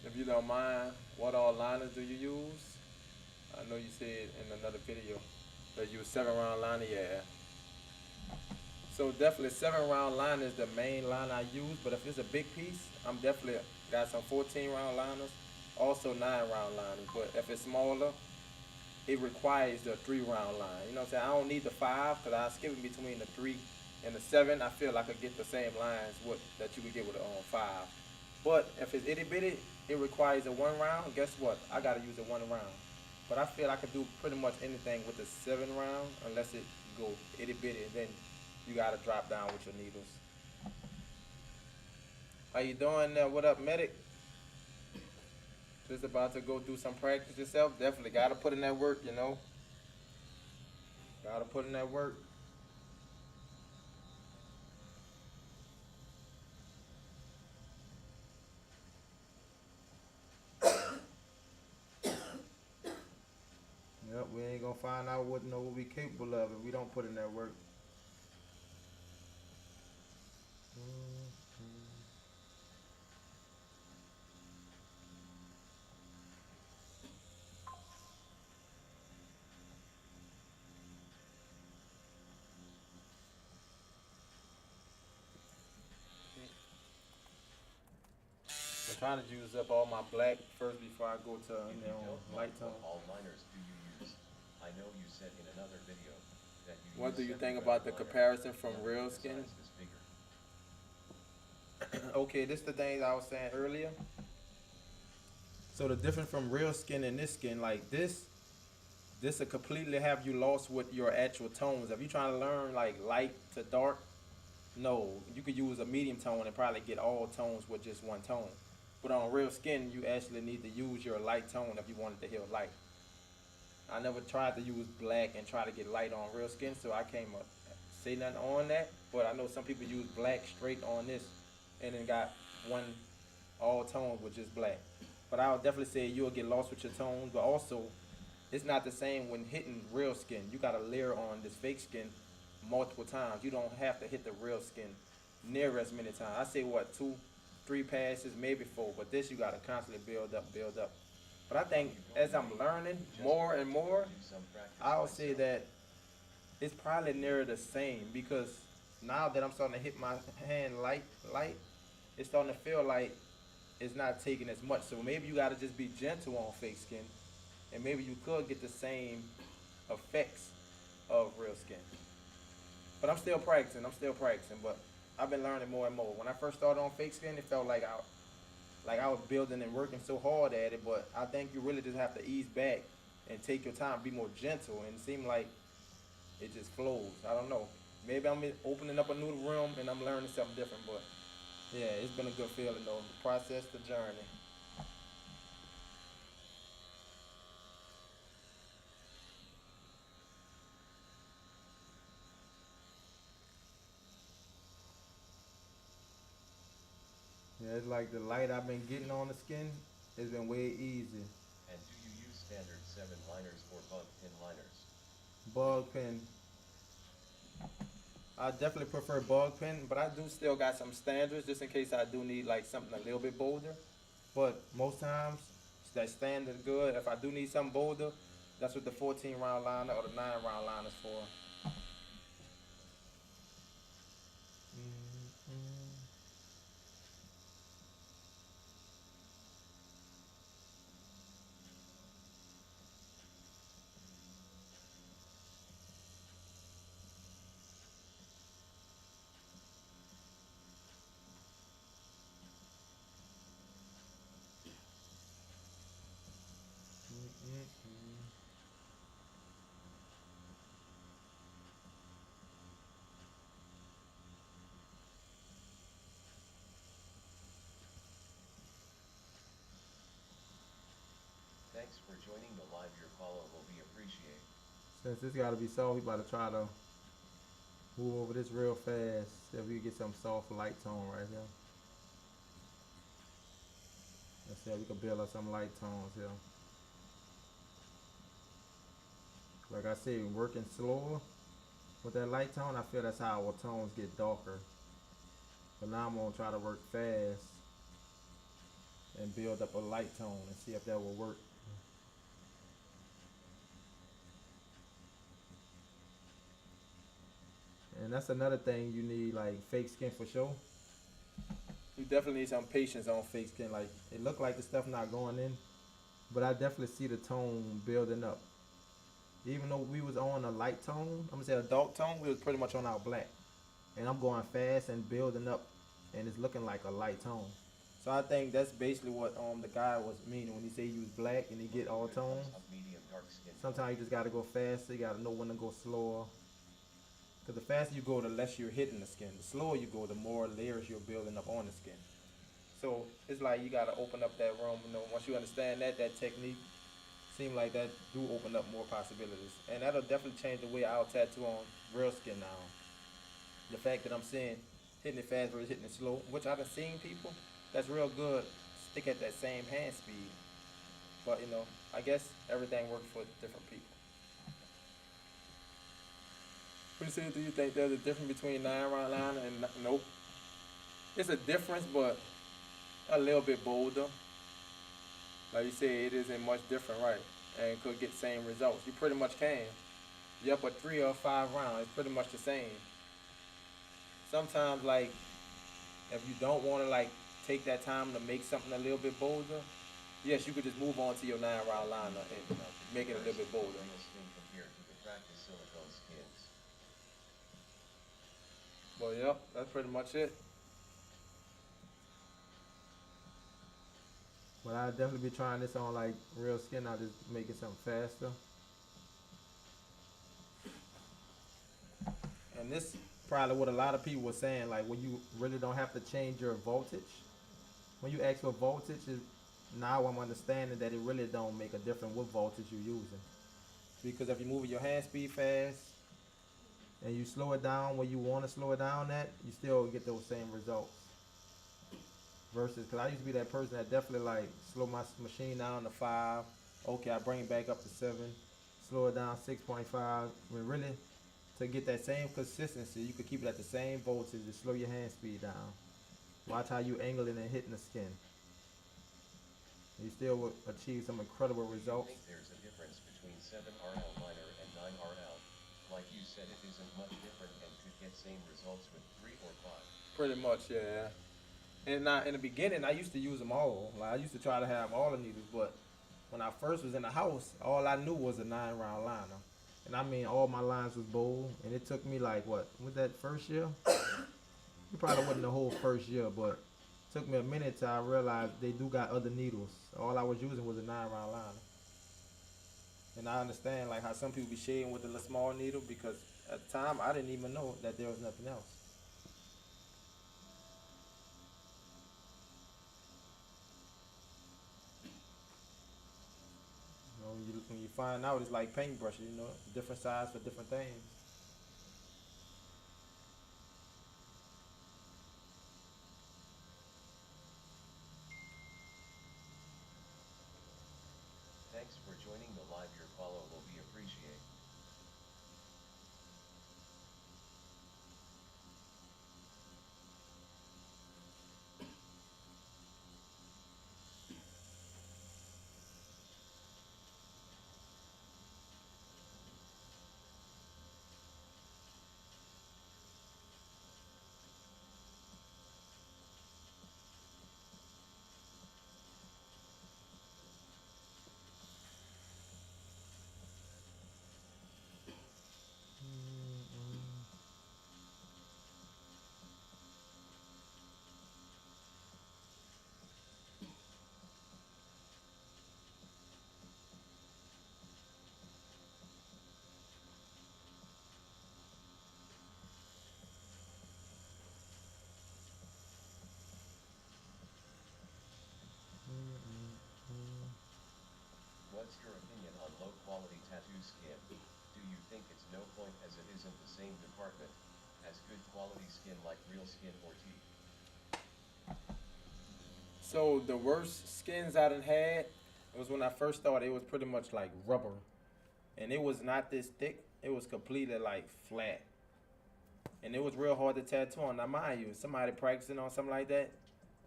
If you don't mind, what all liners do you use? I know you said in another video that you use 7-round liner, yeah. So definitely 7-round liner is the main line I use, but if it's a big piece, I'm definitely got some 14-round liners, also 9-round liners. But if it's smaller, it requires the 3-round line. You know what I'm saying? I don't need the 5 because I skip in between the 3 and the 7. I feel I could get the same lines that you would get with a 5. But if it's itty bitty, it requires a 1 round. Guess what? I gotta use a 1 round. But I feel I could do pretty much anything with the 7 round unless it go itty bitty. Then you gotta drop down with your needles. How you doing there? What up, medic? Just about to go do some practice yourself. Definitely gotta put in that work, you know. Gotta put in that work. Yep, we ain't gonna find out what we capable of if we don't put in that work. I'm trying to use up all my black first before I go to If you don't light know tone. what all liners do you use, I know you said in another video that you What use do you 7 think round about the liner, comparison from but real the skin? size is bigger. Okay, this the thing I was saying earlier. So the difference from real skin and this skin, like this will completely have you lost with your actual tones. If you're trying to learn like light to dark, no, you could use a medium tone and probably get all tones with just one tone. But on real skin, you actually need to use your light tone if you wanted to hear light. I never tried to use black and try to get light on real skin, so I can't say nothing on that. But I know some people use black straight on this and then got one all tones with just black. But I would definitely say you'll get lost with your tones, but also it's not the same when hitting real skin. You gotta layer on this fake skin multiple times. You don't have to hit the real skin near as many times. I say what, 2, 3 passes, maybe 4, but this you gotta constantly build up, build up. But I think as I'm learning more and more, Do some practice I'll say myself. that it's probably near the same because now that I'm starting to hit my hand light, it's starting to feel like it's not taking as much. So maybe you gotta just be gentle on fake skin, and maybe you could get the same effects of real skin. But I'm still practicing. But I've been learning more and more. When I first started on fake skin, it felt like I was building and working so hard at it. But I think you really just have to ease back and take your time, be more gentle, and it seemed like it just flows. I don't know. Maybe I'm opening up a new room and I'm learning something different. But yeah, it's been a good feeling though. The process, the journey. Yeah, it's like the light I've been getting on the skin has been way easy. And do you use standard 7 liners or bug pin liners? Bug pen. I definitely prefer bug pen, but I do still got some standards just in case I do need like something a little bit bolder. But most times that standard good. If I do need something bolder, that's what the 14 round liner or the 9-round liner is for. Thanks for joining the live. Your follow will be appreciated. Since this gotta be soft, we about to try to move over this real fast. See if we can get some soft light tone right here. Let's see if we can build up some light tones here. Like I said, working slower with that light tone, I feel that's how our tones get darker. But now I'm gonna try to work fast and build up a light tone and see if that will work. And that's another thing you need, like fake skin for sure. You definitely need some patience on fake skin. Like it look like the stuff not going in, but I definitely see the tone building up. Even though we was on a light tone, I'm gonna say a dark tone, we was pretty much on our black. And I'm going fast and building up, and it's looking like a light tone. So I think that's basically what the guy was meaning when he said he was black and he get all tones. Medium dark skin. Sometimes you just gotta go faster. You gotta know when to go slower. Cause the faster you go, the less you're hitting the skin. The slower you go, the more layers you're building up on the skin. So it's like you gotta open up that room. You know, once you understand that technique, seem like that do open up more possibilities, and that'll definitely change the way I'll tattoo on real skin now. The fact that I'm seeing hitting it fast versus hitting it slow, which I've been seeing people that's real good stick at that same hand speed. But you know, I guess everything works for different people. What do you think there's a difference between 9-round liner and nope? It's a difference, but a little bit bolder. Like you said, it isn't much different, right? And could get the same results. You pretty much can. You up a 3 or 5 round, it's pretty much the same. Sometimes, like, if you don't want to like take that time to make something a little bit bolder, yes, you could just move on to your 9-round liner and make it a little bit bolder. Real skin compared to the practice silicone skins. Well, yep, that's pretty much it. But I'll definitely be trying this on like real skin. I'll just make it something faster. And this probably what a lot of people were saying, like when you really don't have to change your voltage. When you ask for voltage, now I'm understanding that it really don't make a difference what voltage you're using. Because if you're moving your hand speed fast and you slow it down where you want to slow it down at, you still get those same results. Versus, because I used to be that person that definitely like slow my machine down to 5. Okay, I bring it back up to 7. Slow it down 6.5. When really, to get that same consistency, you could keep it at the same voltage and slow your hand speed down. Watch how you angle it and hitting the skin. You still will achieve some incredible results. I think there's a difference between 7RL liner and 9RL. Like you said, it isn't much different and could get same results with 3 or 5. Pretty much, yeah. And now, in the beginning, I used to use them all. Like I used to try to have all the needles, but when I first was in the house, all I knew was a 9-round liner. And I mean, all my lines was bold, and it took me like, what, was that first year? It probably wasn't the whole first year, but it took me a minute till I realized they do got other needles. All I was using was a 9-round liner. And I understand like how some people be shading with the small needle, because at the time, I didn't even know that there was nothing else. When you find out, it's like paintbrushes, you know, different size for different things. Thanks for joining the live. Your follow will be appreciated. What's your opinion on low quality tattoo skin? Do you think it's no point as it isn't the same department as good quality skin like real skin or teeth? So the worst skins I done had was when I first started. It was pretty much like rubber, and it was not this thick. It was completely like flat, and it was real hard to tattoo on. Now, mind you, somebody practicing on something like that,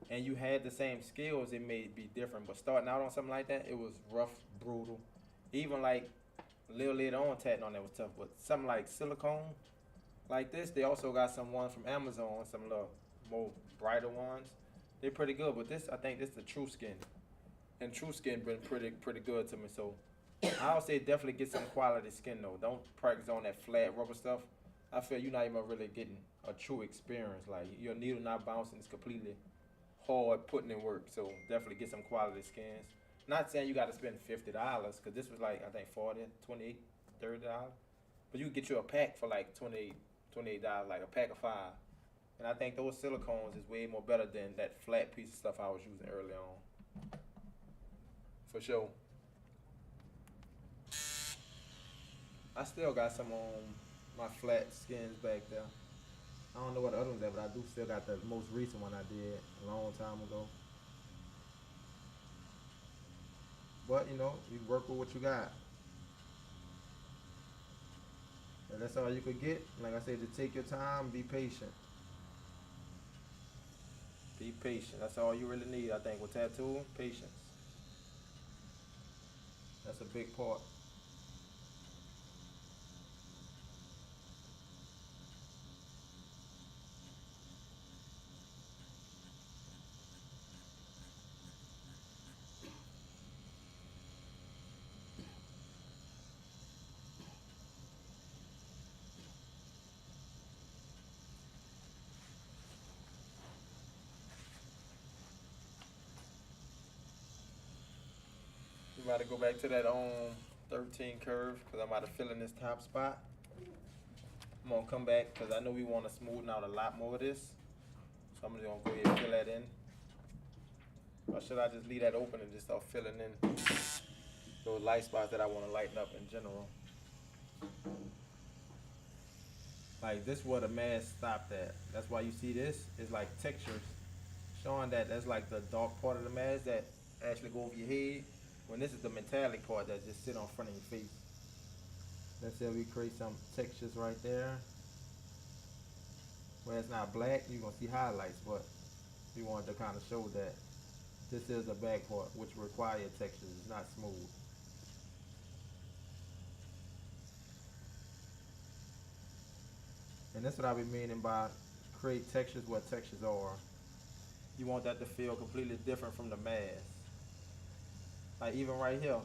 and you had the same skills, it may be different. But starting out on something like that, it was rough, brutal. Even like a little later on, tatting on that was tough. But something like silicone, like this, they also got some ones from Amazon, some little more brighter ones. They're pretty good, but this I think this is the True Skin, and True Skin been pretty good to me. So I'll say definitely get some quality skin though. Don't practice on that flat rubber stuff. I feel you're not even really getting a true experience. Like your needle not bouncing, it's completely hard putting in work. So definitely get some quality skins. Not saying you got to spend $50 because this was like I think 40, 28, $30. But you can get you a pack for like $28, like a pack of five. And I think those silicones is way more better than that flat piece of stuff I was using early on. For sure. I still got some on my flat skins back there. I don't know what the other ones are, but I do still got the most recent one I did a long time ago. But you know, you work with what you got. And that's all you could get. Like I said, to take your time, be patient. Be patient. That's all you really need, I think, with tattooing. Patience. That's a big part. We about to go back to that 13 curve because I'm about to fill in this top spot. I'm gonna come back because I know we want to smoothen out a lot more of this. So I'm just gonna go ahead and fill that in. Or should I just leave that open and just start filling in those light spots that I want to lighten up in general? Like this where the mask stopped at. That's why you see this is like textures showing that that's like the dark part of the mask that actually go over your head. When this is the metallic part that just sit on front of your face. Let's say we create some textures right there. Where it's not black, you're gonna see highlights, but we wanted to kind of show that this is the back part, which require textures. It's not smooth. And that's what I be meaning by create textures where textures are. You want that to feel completely different from the mask. Like even right here,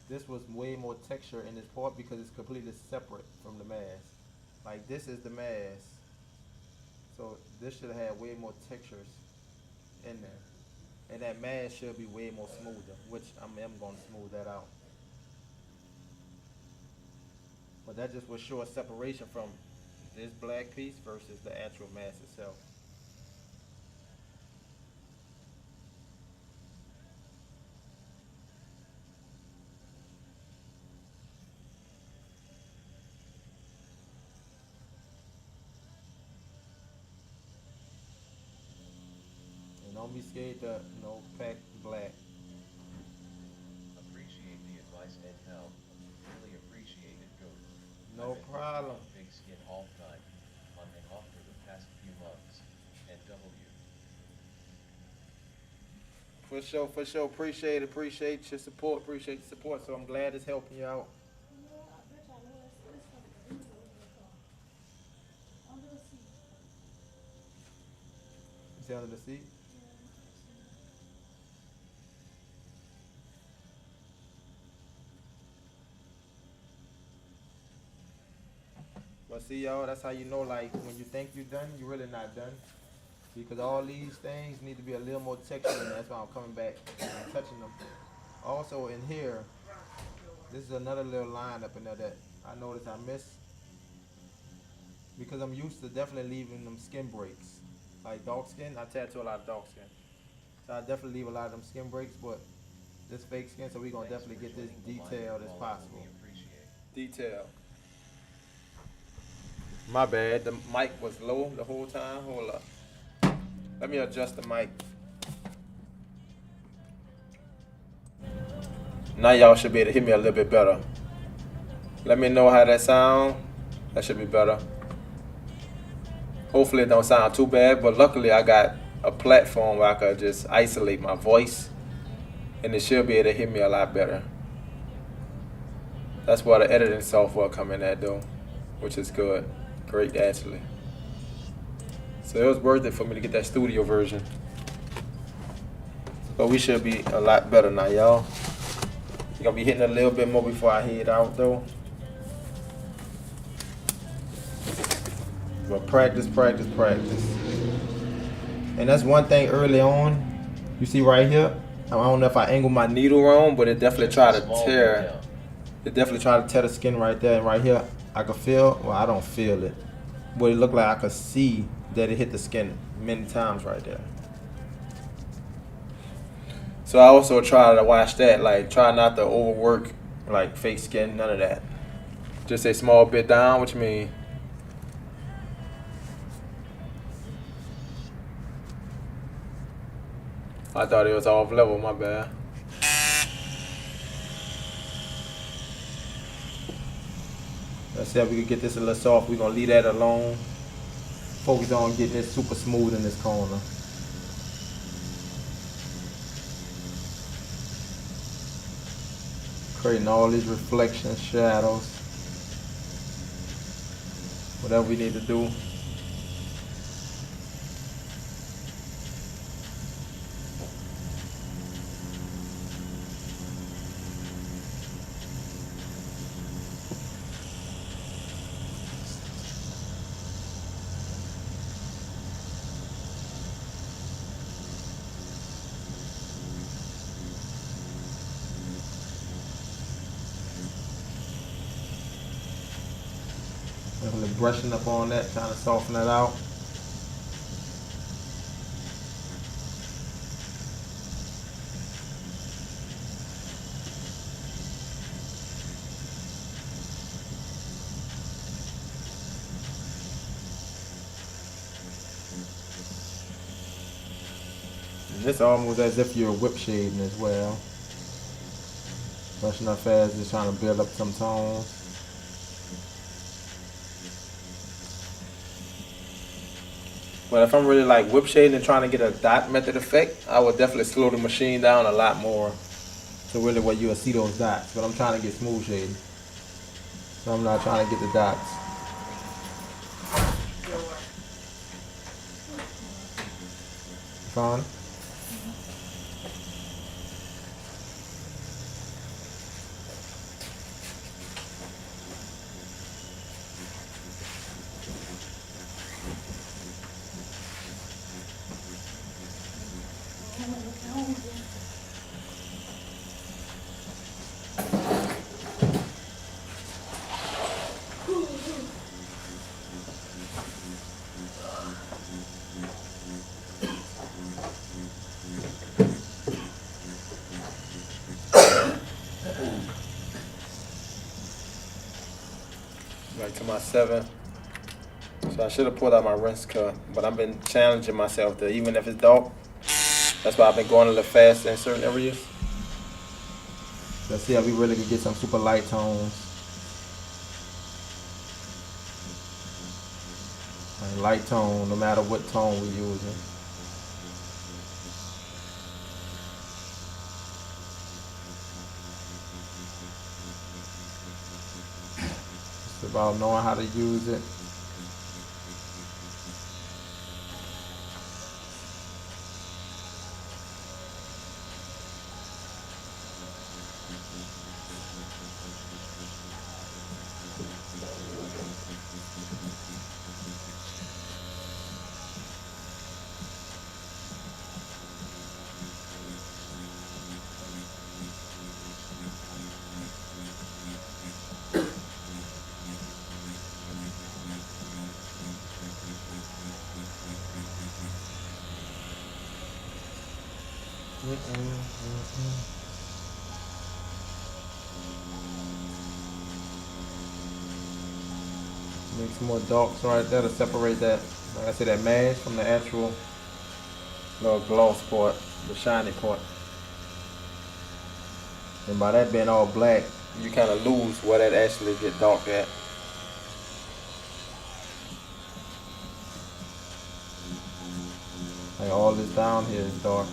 this was way more texture in this part because it's completely separate from the mask. Like this is the mask. So this should have had way more textures in there. And that mask should be way more smoother, which I'm going to smooth that out. But that just will show a separation from this black piece versus the actual mask itself. And don't be scared to, pack black. Appreciate the advice and help. Really appreciate it, Goat. No I've been working problem. on big skin all time, on and off for the past few months. And W. For sure, for sure. Appreciate your support. Appreciate your support. So I'm glad it's helping you out. No, I bet y'all know it's from the window of the car. Under the seat. You see under the seat? But see, y'all, that's how you know, like, when you think you're done, you're really not done. Because all these things need to be a little more texture, and that's why I'm coming back and touching them. Also, in here, this is another little line up in there that I noticed I missed. Because I'm used to definitely leaving them skin breaks. Like dark skin, I tattoo a lot of dark skin. So I definitely leave a lot of them skin breaks, but this fake skin, so we're gonna Thanks definitely for get this joining the line detailed of as quality possible. we appreciate. Detail. My bad, the mic was low the whole time. Hold up. Let me adjust the mic. Now y'all should be able to hear me a little bit better. Let me know how that sound. That should be better. Hopefully it don't sound too bad, but luckily I got a platform where I could just isolate my voice and it should be able to hear me a lot better. That's where the editing software come in at though, which is good. Great actually. So it was worth it for me to get that studio version. But we should be a lot better now, y'all. You're gonna be hitting a little bit more before I head out though. But practice, practice, practice. And that's one thing early on. You see right here? I don't know if I angle my needle wrong, but it definitely Just tried a to small tear. detail. It definitely tried to tear the skin right there and right here. I could feel, well, I don't feel it. But it looked like I could see that it hit the skin many times right there. So I also try to watch that, like try not to overwork like fake skin, none of that. Just a small bit down, which means I thought it was off level, my bad. Let's see if we can get this a little soft. We're gonna leave that alone. Focus on getting it super smooth in this corner. Creating all these reflections, shadows. Whatever we need to do. Definitely brushing up on that, trying to soften it out. And this almost as if you're whip shading as well. Brushing up fast, just trying to build up some tones. But if I'm really like whip shading and trying to get a dot method effect, I would definitely slow the machine down a lot more. So really where you'll see those dots. But I'm trying to get smooth shading. So I'm not trying to get the dots. Fine. Back to my 7. So I should have pulled out my rinse cut, but I've been challenging myself to, even if it's dark, that's why I've been going a little faster in certain areas. Let's see how we really can get some super light tones. And light tone, no matter what tone we're using. It's about knowing how to use it. Make some more darks right there to separate that, like I said, that mask from the actual little gloss part, the shiny part. And by that being all black, you kind of lose where that actually get dark at. Like all this down here is dark.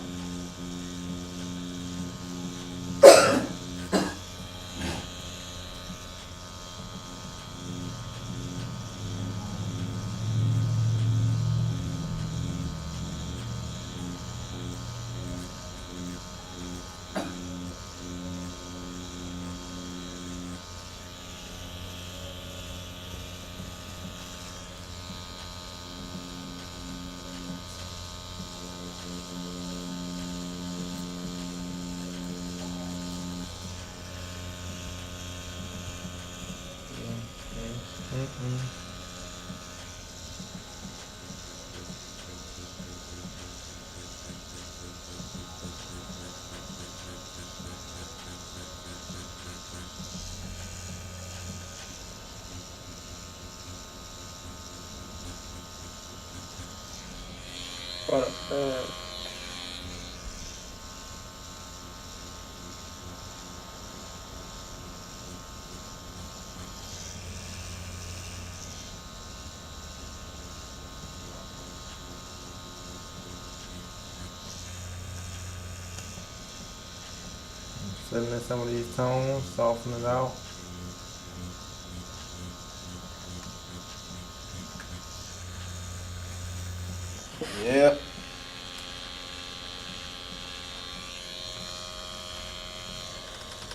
But, settling some of these tones, soften it out. Yep.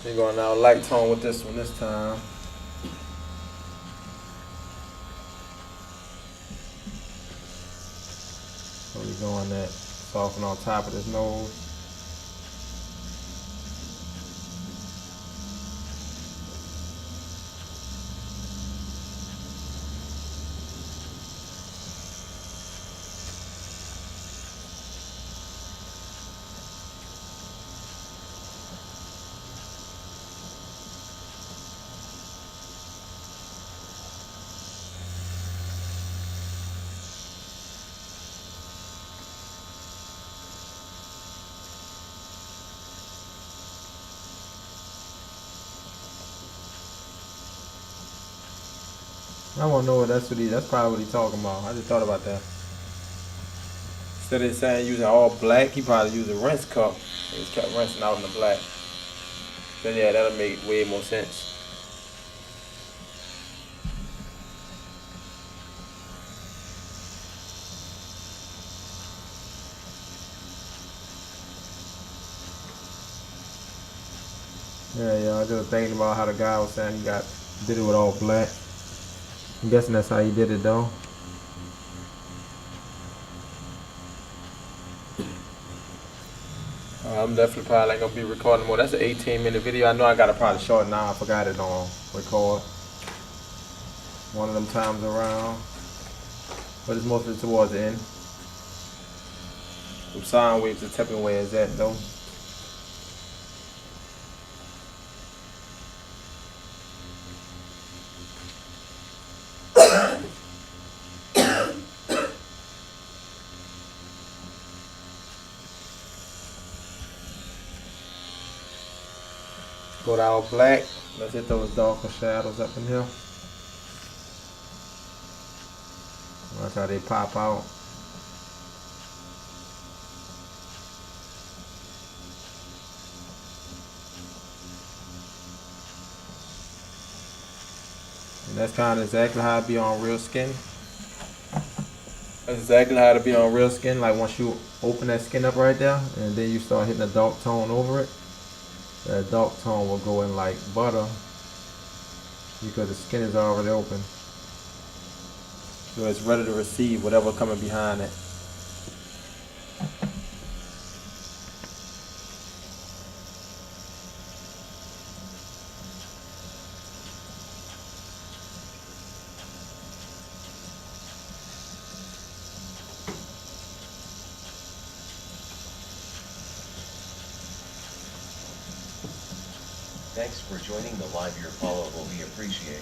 We're going now light tone with this one this time. So we're going that soften on top of this nose. I want to know what that's probably what he's talking about. I just thought about that. Instead of saying using all black, he probably used a rinse cup. He just kept rinsing out in the black. So yeah, that'll make way more sense. Yeah, I was just thinking about how the guy was saying he did it with all black. I'm guessing that's how he did it though. I'm definitely probably not gonna be recording more. That's an 18-minute video. I know I gotta probably shorten now. I forgot it on record. One of them times around. But it's mostly towards the end. Some sine waves are tapping where it's at though. Go to our black. Let's hit those darker shadows up in here. Watch how they pop out. And that's kind of exactly how it be on real skin. That's exactly how it be on real skin. Like once you open that skin up right there, and then you start hitting a dark tone over it. That dark tone will go in like butter because the skin is already open. So it's ready to receive whatever coming behind it. Thanks for joining the live. Your follow will be appreciated.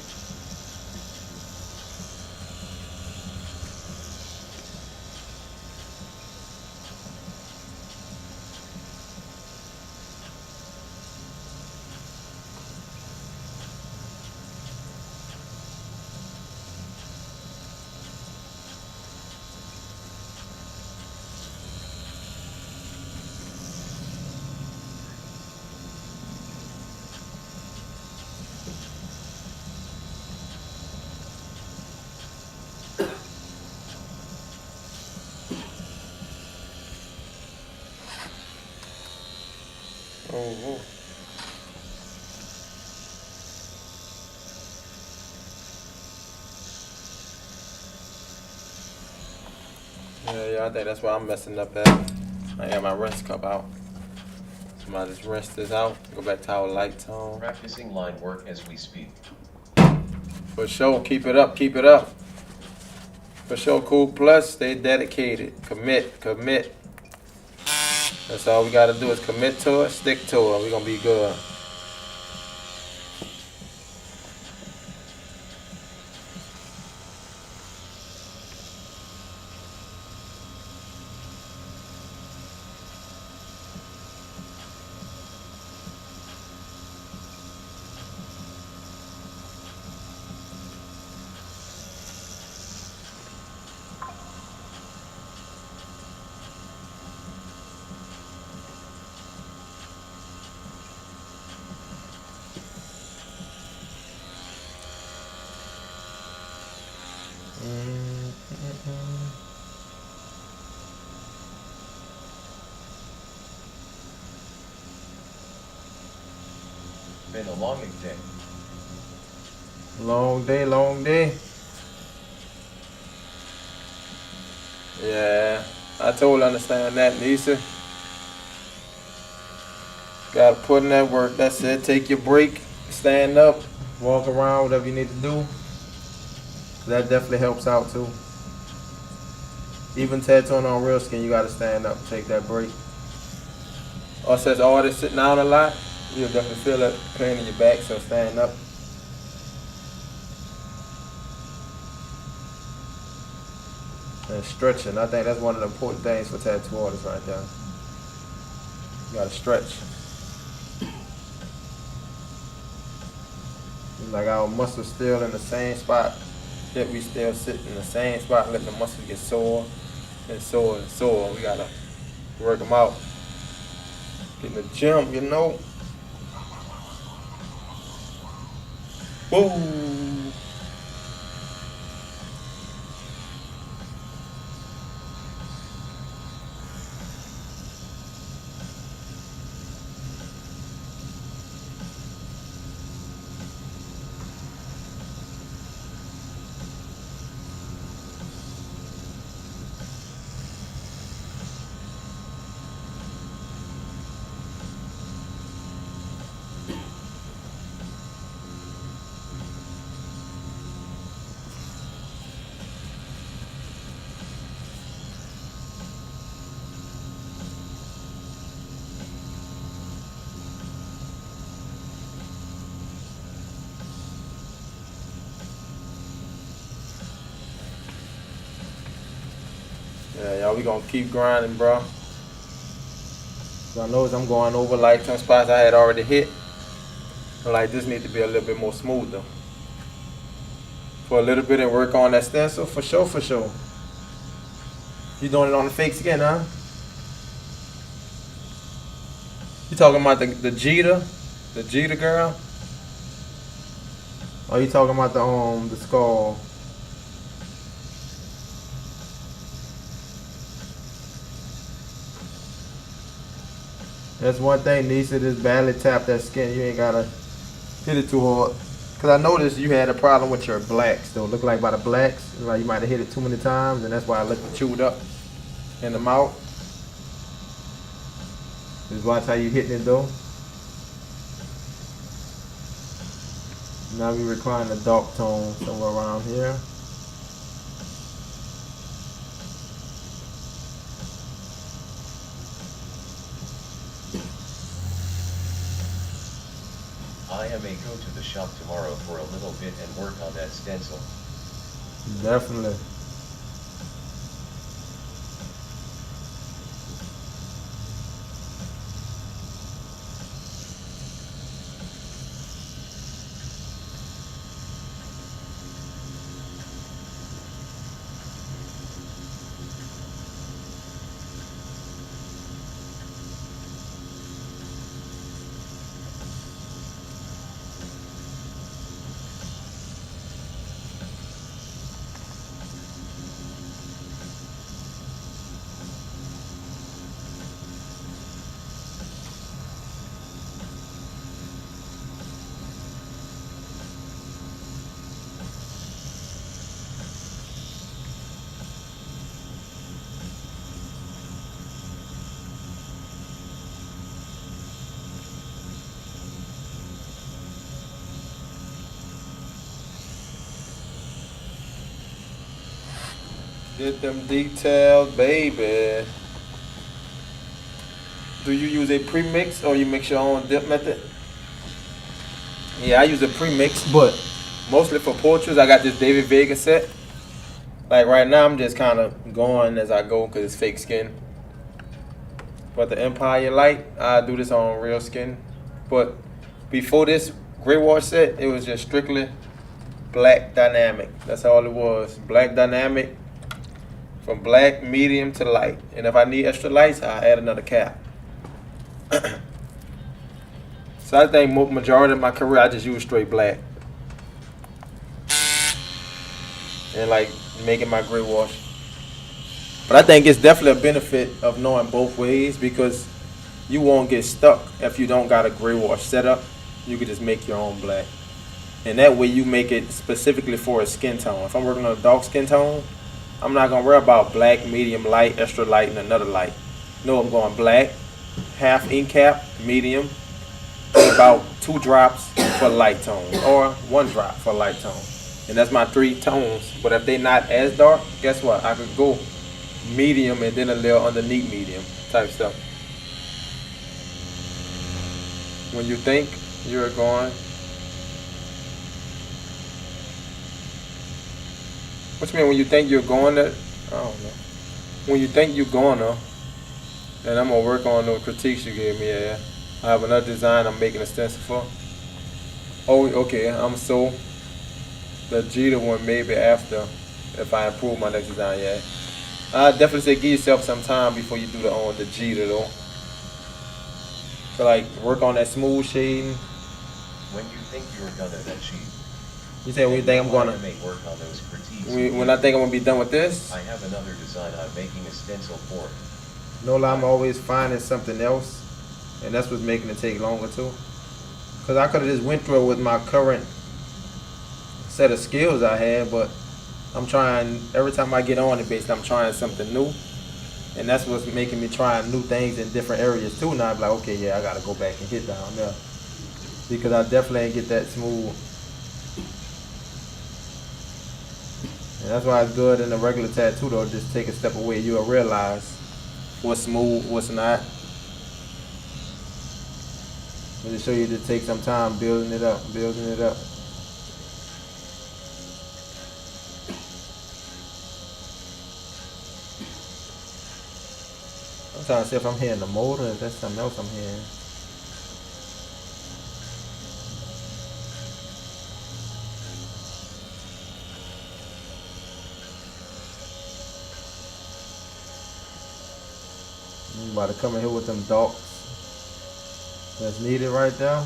Yeah, I think that's why I'm messing up at. I got my rinse cup out. So I just rinse this out, go back to our light tone. Practicing line work as we speak. For sure, keep it up, keep it up. For sure, Cool Plus, stay dedicated. Commit, commit. That's all we gotta do is commit to it, stick to it. We're gonna be good. Been a long day. Long day, long day. Yeah, I totally understand that, Nisa. Gotta put in that work. That's it. Take your break, stand up, walk around, whatever you need to do. That definitely helps out too. Even tattooing on real skin, you gotta stand up, take that break. Or says artists sitting down a lot, you'll definitely feel that pain in your back, so stand up. And stretching, I think that's one of the important things for tattoo artists right there. You gotta stretch. Like our muscles still in the same spot. Yet we still sit in the same spot, letting the muscles get sore and sore and sore. We gotta work them out. Get in the gym, you know. Woo! Yeah, y'all, we gonna keep grinding, bro. Y'all notice I'm going over like some spots I had already hit. Like this need to be a little bit more smoother. For a little bit and work on that stencil, for sure, for sure. You doing it on the fakes again, huh? You talking about the Jeter girl? Or you talking about the skull? That's one thing, Nisa, just barely tap that skin. You ain't gotta hit it too hard. Cause I noticed you had a problem with your blacks though. Look like by the blacks, like you might have hit it too many times, and that's why I looked chewed up in the mouth. Just watch how you hitting it though. Now we recline the dark tone somewhere around here. I may go to the shop tomorrow for a little bit and work on that stencil. Definitely. Get them details, baby. Do you use a pre-mix or you mix your own dip method? Yeah, I use a pre-mix, but mostly for portraits, I got this David Vega set. Like right now, I'm just kind of going as I go because it's fake skin. But the Empire Light, I do this on real skin. But before this gray wash set, it was just strictly black dynamic. That's all it was. Black dynamic from black, medium to light. And if I need extra lights, I add another cap. So I think majority of my career, I just use straight black. And like making my gray wash. But I think it's definitely a benefit of knowing both ways because you won't get stuck if you don't got a gray wash setup. You can just make your own black. And that way you make it specifically for a skin tone. If I'm working on a dark skin tone, I'm not going to worry about black, medium, light, extra light, and another light. No, I'm going black, half ink cap, medium, and about 2 drops for light tone or 1 drop for light tone. And that's my 3 tones. But if they're not as dark, guess what? I could go medium and then a little underneath medium type stuff. When you think you're going, what you mean when you think you're going to, I don't know. When you think you're going to, and I'm going to work on those critiques you gave me, yeah. I have another design I'm making a stencil for. Oh, okay, so the Jeter one maybe after, if I improve my next design, yeah. I definitely say give yourself some time before you do the Jeter though. So like work on that smooth shading. When you think you're done at that sheet, You say when you think I'm gonna, make work on those critiques. when I think I'm gonna be done with this. I have another design I'm making a stencil for. No lie, I'm always finding something else, and that's what's making it take longer too. Cause I could have just went through it with my current set of skills I had, but I'm trying every time I get on it. Basically, I'm trying something new, and that's what's making me try new things in different areas too. Now I'm like, okay, yeah, I gotta go back and hit down there because I definitely ain't get that smooth. And that's why it's good in a regular tattoo though. Just take a step away, you'll realize what's smooth, what's not. And to show you to take some time building it up, building it up. I'm trying to see if I'm hearing the motor, if that's something else I'm hearing. I'm about to come in here with them darks that's needed right there.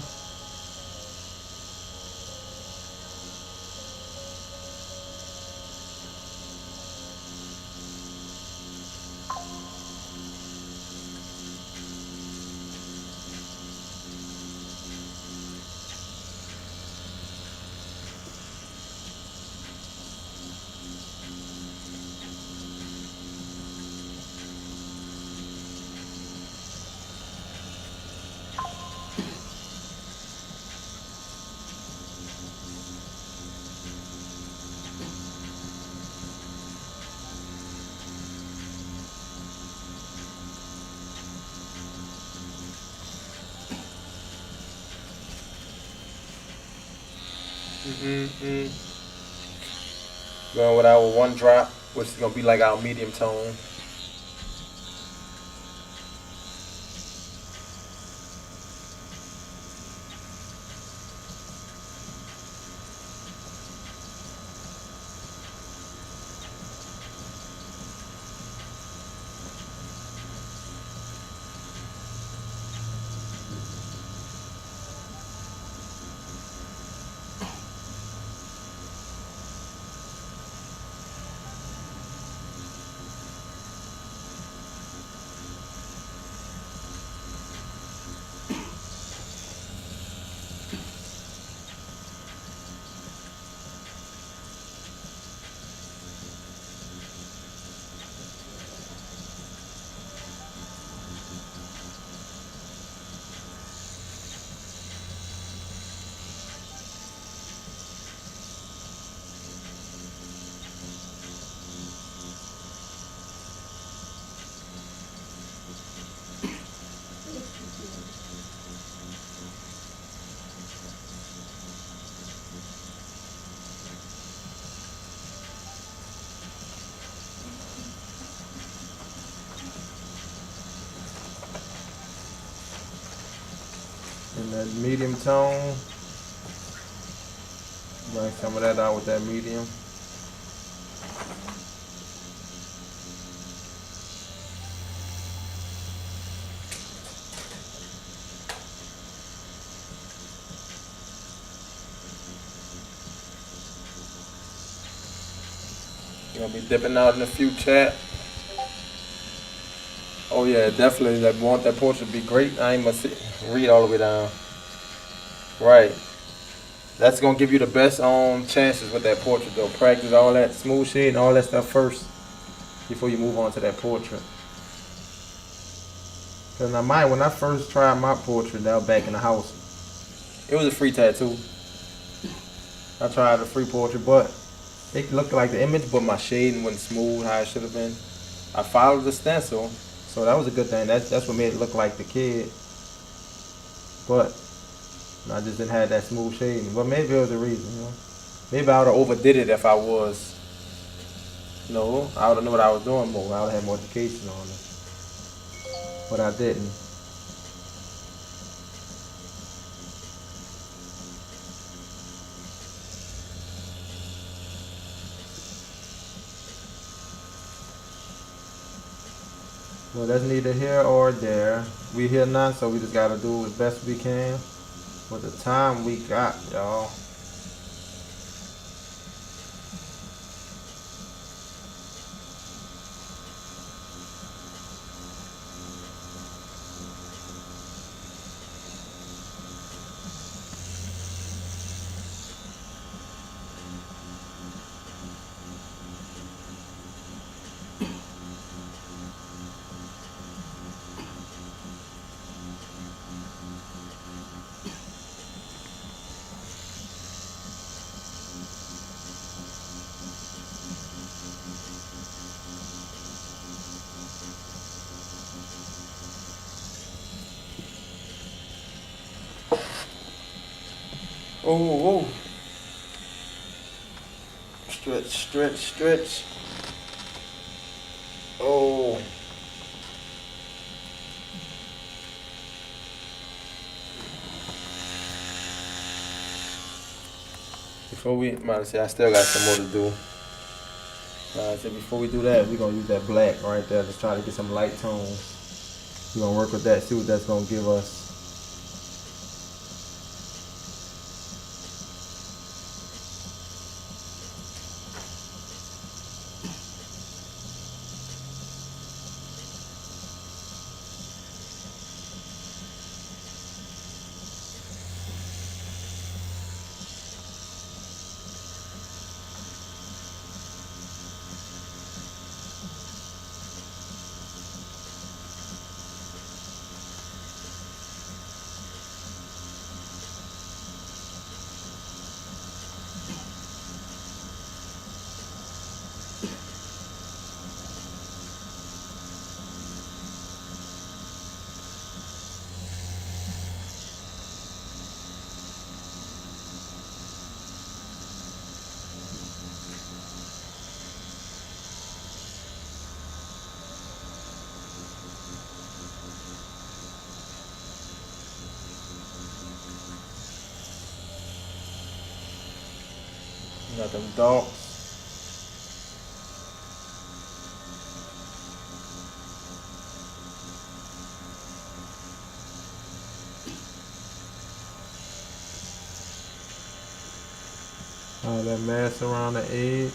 Going with our 1 drop, which is gonna be like our medium tone. That medium tone. Bring some of that out with that medium. You're gonna be dipping out in a few chat. Oh yeah, definitely. I want that portrait to be great. I ain't gonna read all the way down. Right. That's gonna give you the best chances with that portrait though. Practice all that smooth shade and all that stuff first before you move on to that portrait. Cause now mine, when I first tried my portrait, that was back in the house. It was a free tattoo. I tried a free portrait, but it looked like the image, but my shading wasn't smooth how it should have been. I followed the stencil, so that was a good thing. That's what made it look like the kid. But I just didn't have that smooth shading. But maybe it was a reason, you know. Maybe I would have overdid it if I was. No, I would have known what I was doing more. I would have had more education on it. But I didn't. Well, that's neither here or there. We here now, so we just gotta do as best we can with the time we got, y'all. Oh, oh. Stretch, stretch, stretch. Oh. Before we, might say I still got some more to do. I said before we do that, we're gonna use that black right there. Just try to get some light tones. We're gonna work with that, see what that's gonna give us. Got them dogs. All that mass around the edge.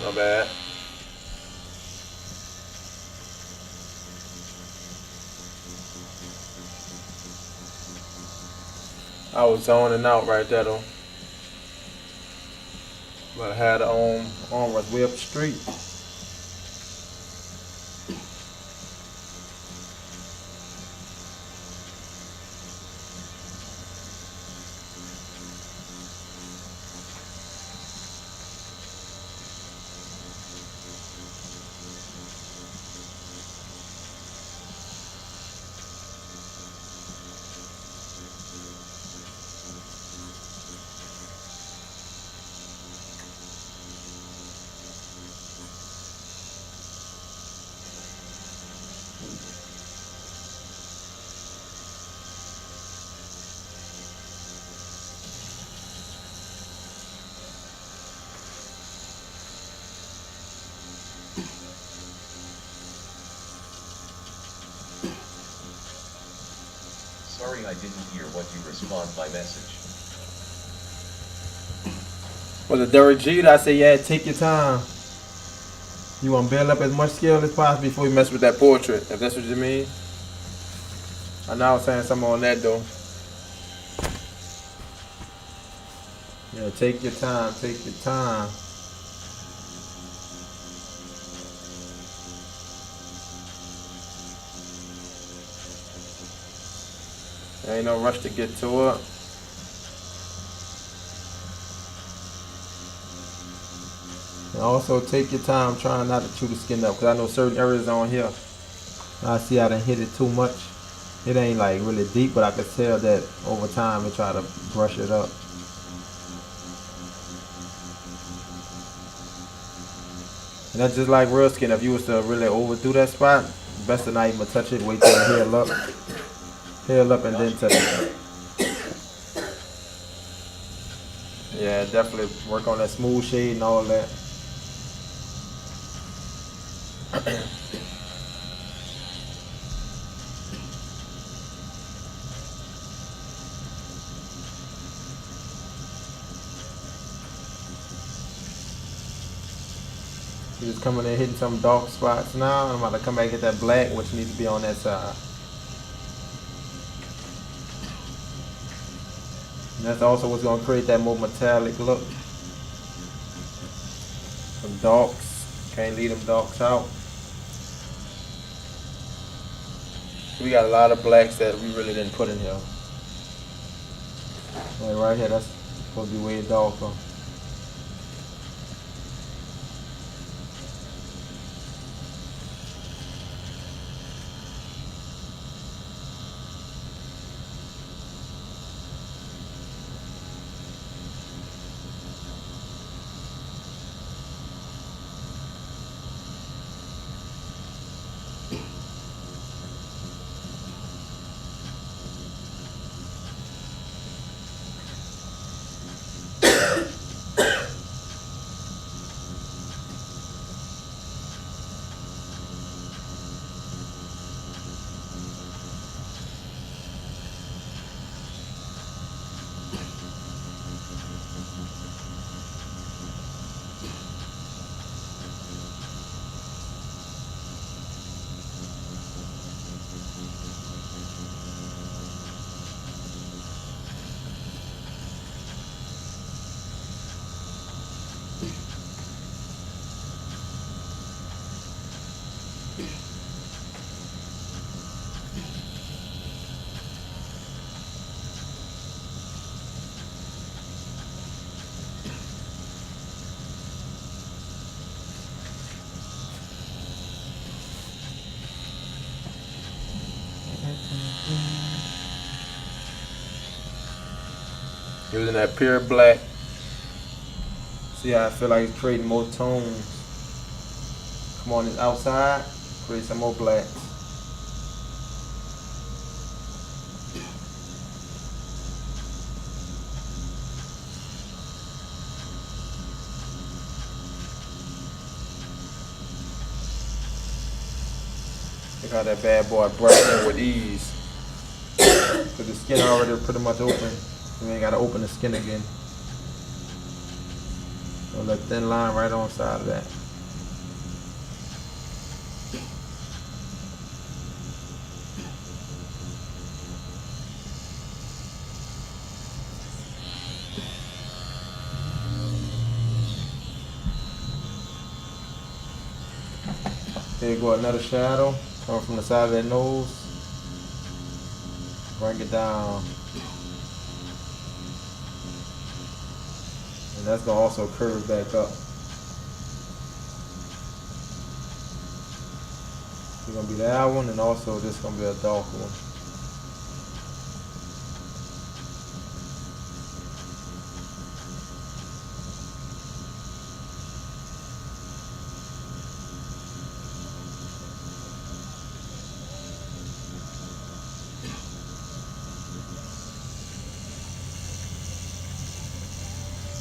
My bad. I was zoning out right there though. But I had the arm was way up the street. Sorry I didn't hear what you respond by message. Was it Derek Jeter? I said, yeah, take your time. You want to build up as much skill as possible before you mess with that portrait, if that's what you mean. I know I was saying something on that though. Yeah, take your time, take your time. There ain't no rush to get to it. And also take your time trying not to chew the skin up, because I know certain areas on here, I see I done hit it too much. It ain't like really deep, but I can tell that over time it try to brush it up. And that's just like real skin. If you was to really overdo that spot, best to not even touch it. Wait till it heal up. Heal up and then touch it. Yeah, definitely work on that smooth shade and all that. Just coming in hitting some dark spots now. I'm about to come back and get that black, which needs to be on that side. And that's also what's going to create that more metallic look. Some darks. Can't leave them darks out. We got a lot of blacks that we really didn't put in here. Like right here, that's supposed to be way darker. Using that pure black. See how I feel like it's creating more tones. Come on this outside, create some more blacks. Look how that bad boy brushed in with ease. Cause the skin already pretty much open. We ain't gotta open the skin again. On that thin line right on side of that. There you go, another shadow coming from the side of that nose. Bring it down. And that's gonna also curve back up. It's gonna be that one, and also this gonna be a dark one.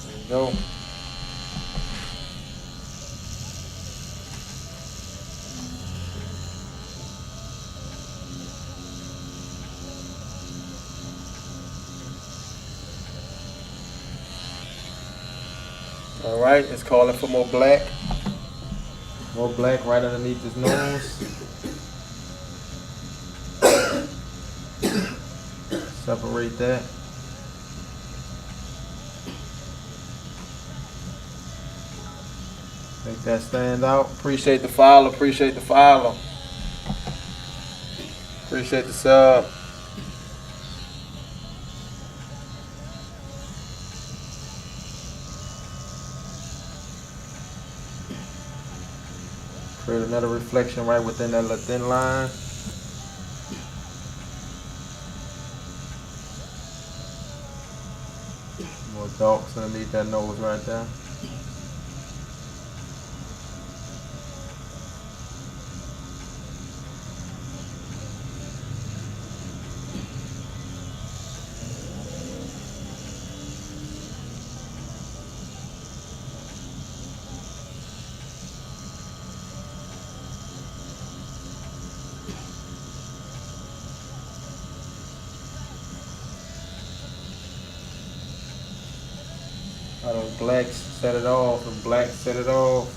There you go. All right, it's calling for more black. More black right underneath his nose. Separate that. Make that stand out. Appreciate the follow. Appreciate the follow. Appreciate the sub. Create another reflection right within that little thin line. More darks underneath that nose right there. Those blacks set it off, the blacks set it off.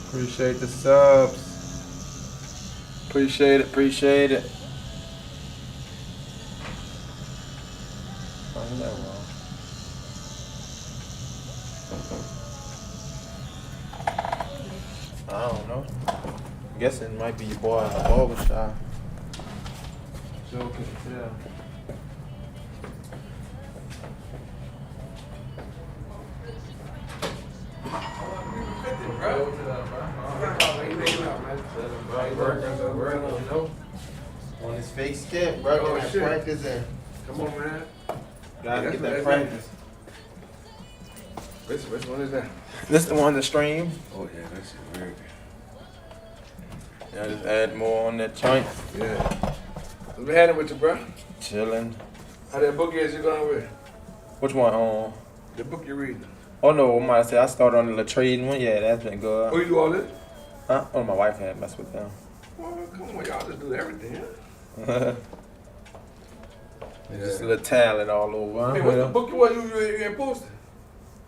Appreciate the subs. Appreciate it, appreciate it. Oh, isn't that wrong? I don't know. I'm guessing it might be your boy in the barber shop. Joe can tell. On his fake skin, bro. Oh, That shit. practice and Come on, man. gotta That's get what that that practice. Which one is that? This the one to stream. Oh, yeah, that shit weird. Yeah, just add more on that joint. Yeah. What's been happening with you, bro? Chilling. How that book is you going with? Which one? The book you reading? Oh no, I might say I started on the trading one. Yeah, that's been good. Oh, you do all this? Huh? Oh, my wife had messed with them. Well, come on, y'all just do everything, huh? Just a little talent all over. Hey, Huh? what's the book you ain't posting?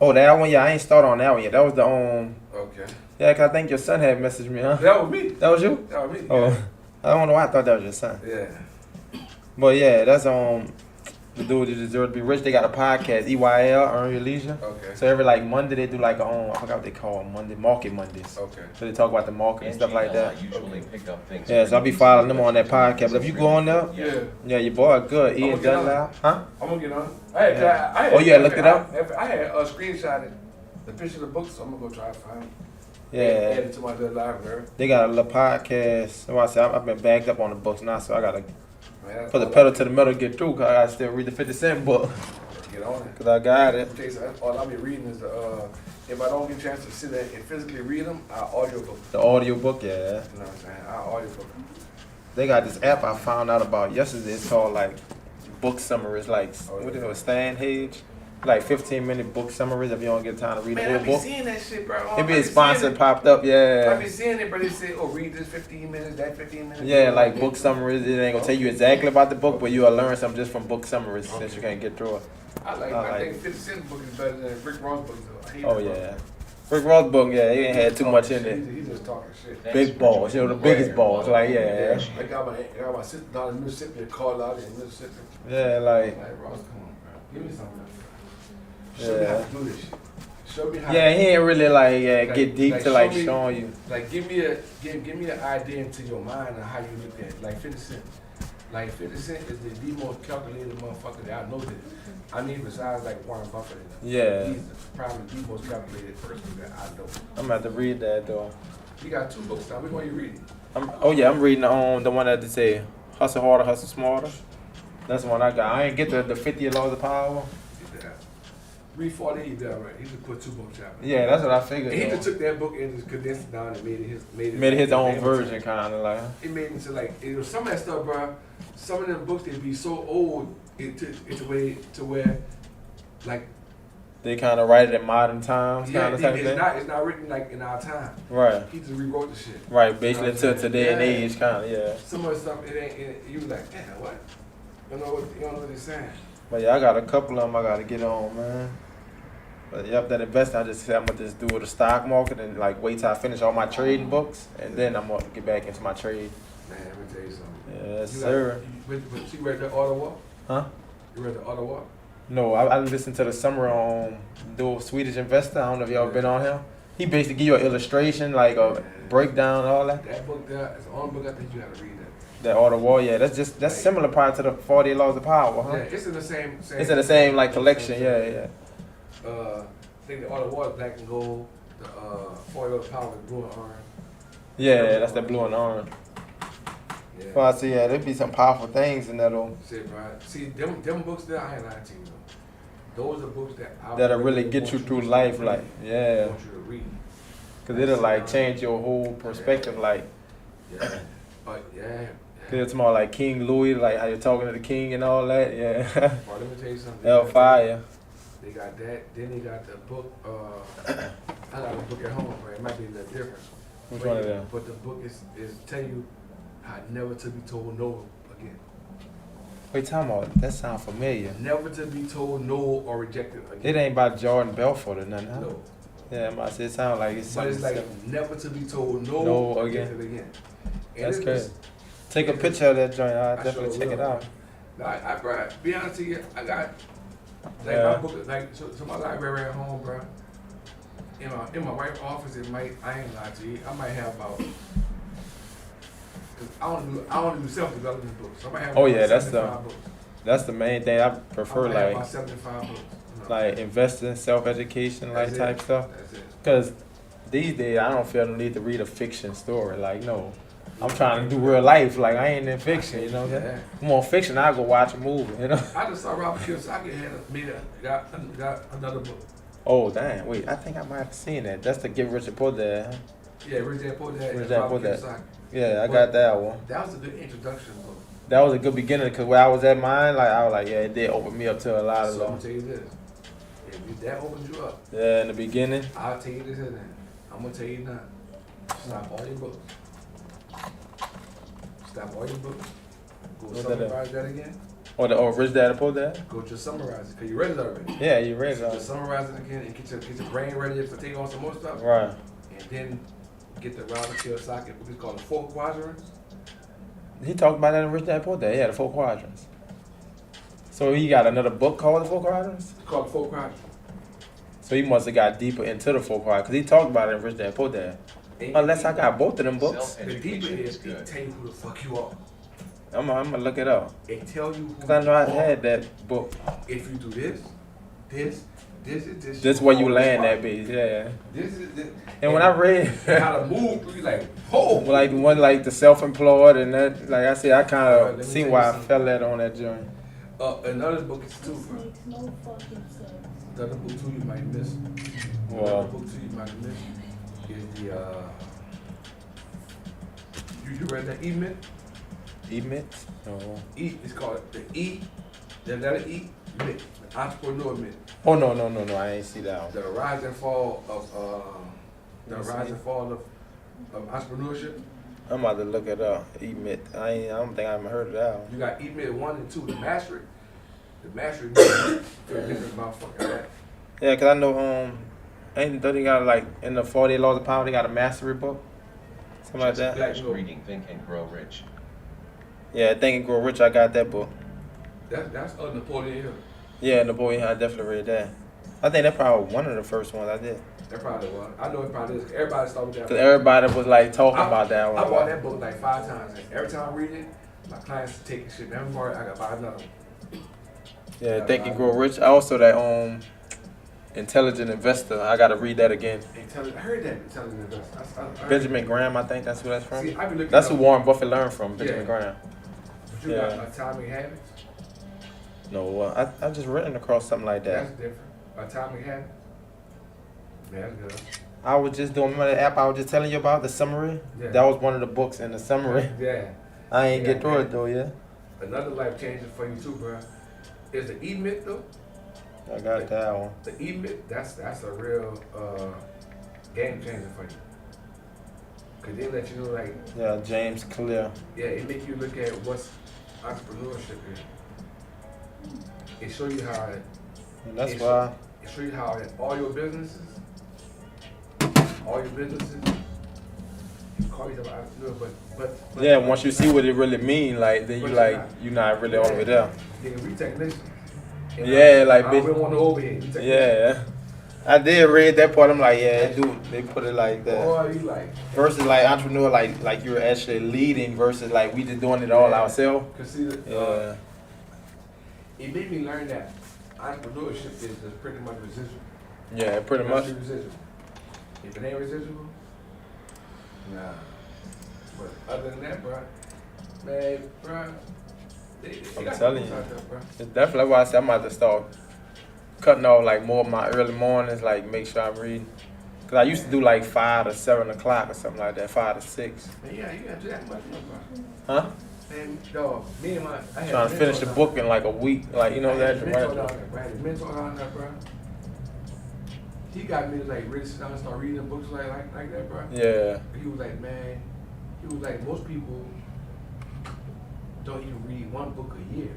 Oh, that one. Yeah, I ain't started on that one yet. That was the Okay. Yeah, 'cause I think your son had messaged me, huh? That was me. That was you? That was me. Oh, I don't know why I thought that was your son. Yeah. But yeah, that's the dude that deserve to be rich. They got a podcast, EYL, Earn Your Leisure. Okay. So every like Monday they do like I forgot what they call them, Market Mondays. Okay. So they talk about the market and stuff like that. I usually pick up things Yeah, so I'll be pretty following easily, them on that but podcast. But if you go on there, Yeah. yeah, your boy good. Ian I'ma get on. Dunlap, huh? I'm gonna get on. Yeah. I had, Oh, you had looked it up? I had screenshotted the picture of the book, so I'm gonna go try to find it. Yeah, Add it to my little library. they got a little podcast. So I said I've been bagged up on the books now, so I gotta Man, put the pedal to the metal to get through. 'Cause I gotta still read the 50 Cent book. Get on it. 'Cause I got it. Tell you something, all I'll be reading is the, if I don't get a chance to sit there and physically read them, I'll audio book. The audio book, yeah. You know what I'm saying? I'll audio book. They got this app I found out about yesterday. It's called like book summaries, like what is it, Stan Hage. Like 15-minute book summaries if you don't get time to read the Man, I whole be book. seeing that shit, bro. It I be a seeing sponsor it. popped up, I yeah. be seeing it, but they say, oh, read this 15 minutes, that 15 minutes. Yeah, like book summaries. It ain't gonna tell you exactly about the book, but you'll learn something just from book summaries since you can't get through it. I think 50 Cent book is better than Rick Ross book, though. I hate Oh that book. yeah. Rick Ross book, yeah, he ain't had too much in it. He's just talking shit. Thanks Big for balls, you know, the joining biggest Warrior balls, like, Quality. yeah. I got my sister down in Mississippi, called out in Mississippi. Yeah, like, Like, Ross, come on, bro. Give me something. Show me Yeah. how to do this shit. Show me how. yeah, he ain't really like Like- get deep like to like show me- showing you. Like, give me an idea into your mind of how you look at it. Like 50 Cent. Like 50 Cent is the most calculated motherfucker that I know that. I mean, besides like Warren Buffett. Yeah. He's probably the most calculated person that I know. I'm gonna have to read that though. You got 2 books now. Which one you reading? Oh yeah, I'm reading the one that they say hustle harder, hustle smarter. That's the one I got. I ain't get the 50 laws of power. Get that. Read 40, you got right. He just put 2 books out. Yeah, that's what I figured. And he though. just took that book and just condensed it down and made it Made it his own made it- version, kind of like. It made it into like it was some of that stuff, bro. Some of them books they be so old, it's a way to where, like, They kind of write it in modern times, yeah, kind of type it's thing. not written like in our time. Right, He just rewrote the shit. right. Basically, You know what I'm to today and saying? age, kind of, yeah. Some of the stuff it ain't. You like, damn, what? You don't know what they're saying. But yeah, I got a couple of them I gotta get on, man. But yep, that investing, I just said I'm gonna just do the stock market and like wait till I finish all my trading books, and then I'm gonna get back into my trade. Man, let me tell you something. Yes, You sir. But you read the Ottawa? Huh? You read the Ottawa? No, I listened to the summer on the Swedish investor. I don't know if y'all been on him. He basically give you an illustration, like a breakdown, all that. That book there is the only book I think you gotta read that. That Art of War, yeah, that's similar part to the 40 Laws of Power, huh? Yeah, it's in the same. It's in the same like collection, yeah, yeah. I think the Ottawa is black and gold. The 40 power is blue and orange. Yeah, that's the blue and orange. Yeah. Well, I see, yeah, there'd be some powerful things in that old, Shit, bro. See, them books there, I ain't lying to you. Those are books that that'll really get you want through to life, read. like, yeah. I want you to read. Cause it'll like change your whole perspective, like, Yeah. But yeah. cause it's more like King Louis, like how you're talking to the king and all that, yeah. Bro, let me tell you something. Hellfire. They got that. Then they got the book. I got a book at home, bro. It might be a little different. Which But one of yeah, them? But the book is tell you how never to be told no again. Wait, talking about, that sound familiar. Never to be told no or rejected again. It ain't about Jordan Belfort or nothing, huh? No. Yeah, I'm about to say, it sound like it's But something it's like similar. never to be told no, No or again. rejected again. And That's it crazy. was- Take a it picture of that joint, I'll I definitely sure check it will, out. man. I bro, be honest with you, I got like Yeah. my book, like so my library at home, bro. In my wife's office, it might. I ain't lying to you. I might have about. Cause I don't do self-development books. So I might have Oh, about yeah, that's 75 books. That's the main thing I prefer, I might have like about 75 books. You know. like investing, self-education, like That's it. type stuff. That's it. Cause these days I don't feel the need to read a fiction story. Like no, I'm trying to do real life. Like I ain't in fiction. You know what I'm saying? Yeah. I'm on fiction. I go watch a movie. You know? I just saw Robert Kiyosaki got another book. Oh damn! Wait, I think I might have seen that. that's the Get Rich or Poor Dad. Huh? Yeah, Rich Dad Poor Dad. Rich and Dad, Robert Poor Dad. Kiyosaki. Yeah, I got that one. That was a good introduction book. That was a good beginning because where I was at mine, like I was like, yeah, it did open me up to a lot of So I'm them. gonna tell you this. If that opens you up, Yeah, in the beginning. I'll tell you this and then. I'm gonna tell you now. Stop all your books. Stop all your books. Go What's that at? summarize that again. Or Rich Dad or Poor Dad. Go just summarize it, cause you read it already. Yeah, you read it. So just summarize it again and get your brain ready to take on some more stuff. Right. And then get the Robert Kiyosaki, what we call the 4 quadrants. He talked about that in Rich Dad Poor Dad. Yeah, the 4 quadrants. So he got another book called the 4 quadrants. It's called the 4 quadrants. So he must have got deeper into the 4 quadrants because he talked about it in Rich Dad Poor Dad. Unless I got both of them books, The deeper Self-education it is is, good. it tell you who the fuck you are. I'm gonna look it up. It tell you who Cause I know I you are. had that book. If you do this, this. This where you go land this that bitch, yeah. This is this. And when I read, and how to move, you like, oh, like the one like the self-employed and that, like I said, I kind Alright, let of me seen tell why you I something. fell that on that joint. Another book is too. This makes no fucking sense. Another book too you might miss. Wow. Another book too you might miss is the. You read that E-Myth? E-Myth? No. E. It's called the E. The letter E. Myth. Entrepreneur Myth. Oh no, I ain't see that one. The rise and fall of Let me see. entrepreneurship. I'm about to look it up. E-Myth. I don't think I ever heard of that one. You got E-Myth 1 and 2, the mastery. The mastery myth is a different motherfucker. That. Yeah, cause I know ain't don't they got like in the 40 Laws of Power they got a mastery book, something like that. Black Just Book. reading Think and Grow Rich. Yeah, Think and Grow Rich. I got that book. That's Napoleon Hill. Yeah, Napoleon. I definitely read that. I think that's probably one of the first ones I did. That probably was. I know it probably is. Everybody started with that. Cause everybody was like talking about that one. I bought that book like 5 times. And every time I read it, my clients take shit. Every part I got to buy another one. Yeah, Think and Grow Rich. Also that Intelligent Investor. I gotta read that again. I heard that Intelligent Investor. I heard Benjamin Graham, I think that's who that's from. See, I be looking That's up, who Warren Buffett learned from. Benjamin Yeah. Graham. But you got yeah. Atomic Habits. No, I just written across something like that. That's different. Atomic Habits. Yeah, that's good. I was just doing, remember the app I was just telling you about, the summary? Yeah. That was one of the books in the summary. Yeah. I ain't Yeah, get through yeah. it though, yeah. Another life changer for you too, bro. Is the E-Myth though? I got that one. The E-Myth, that's a real game changer for you. Cause they let you know like, Yeah, James Clear. yeah, it make you look at what's entrepreneurship is. It show you how And that's Yes. why, it show you how in all your businesses, you call yourself an entrepreneur, but yeah, once you see what it really mean, like, then you But you're like, not. you're not really all the way there. they can be technicians. And Yeah, like I big- don't want to overhead. We technicians. Yeah. I did read that part, I'm like, yeah, dude, they put it like that. Boy, you like, Versus like entrepreneur, like you're actually leading versus like we just doing it all Yeah. ourselves. cause see, Yeah. it made me learn that entrepreneurship is just pretty much residual. Yeah, pretty It much. must be residual. If it ain't residual, nah. But other than that, bro, man, bro, they I'm got telling books you. out there, bro. It's definitely why I said I'm about to start cutting off like more of my early mornings, like make sure I'm reading. Cause I used to do like 5 to 7 o'clock or something like that, 5 to 6. Man, yeah, you gotta do that much, bro. Huh? Man, dog, me and I had Trying a to finish the mentor book in like a week, like you know I that. had a mentor down there, bro. I had a mentor down there, bro. He got me to like really sit down and start reading books like that, bro. Yeah, He was like, man, most people don't even read one book a year.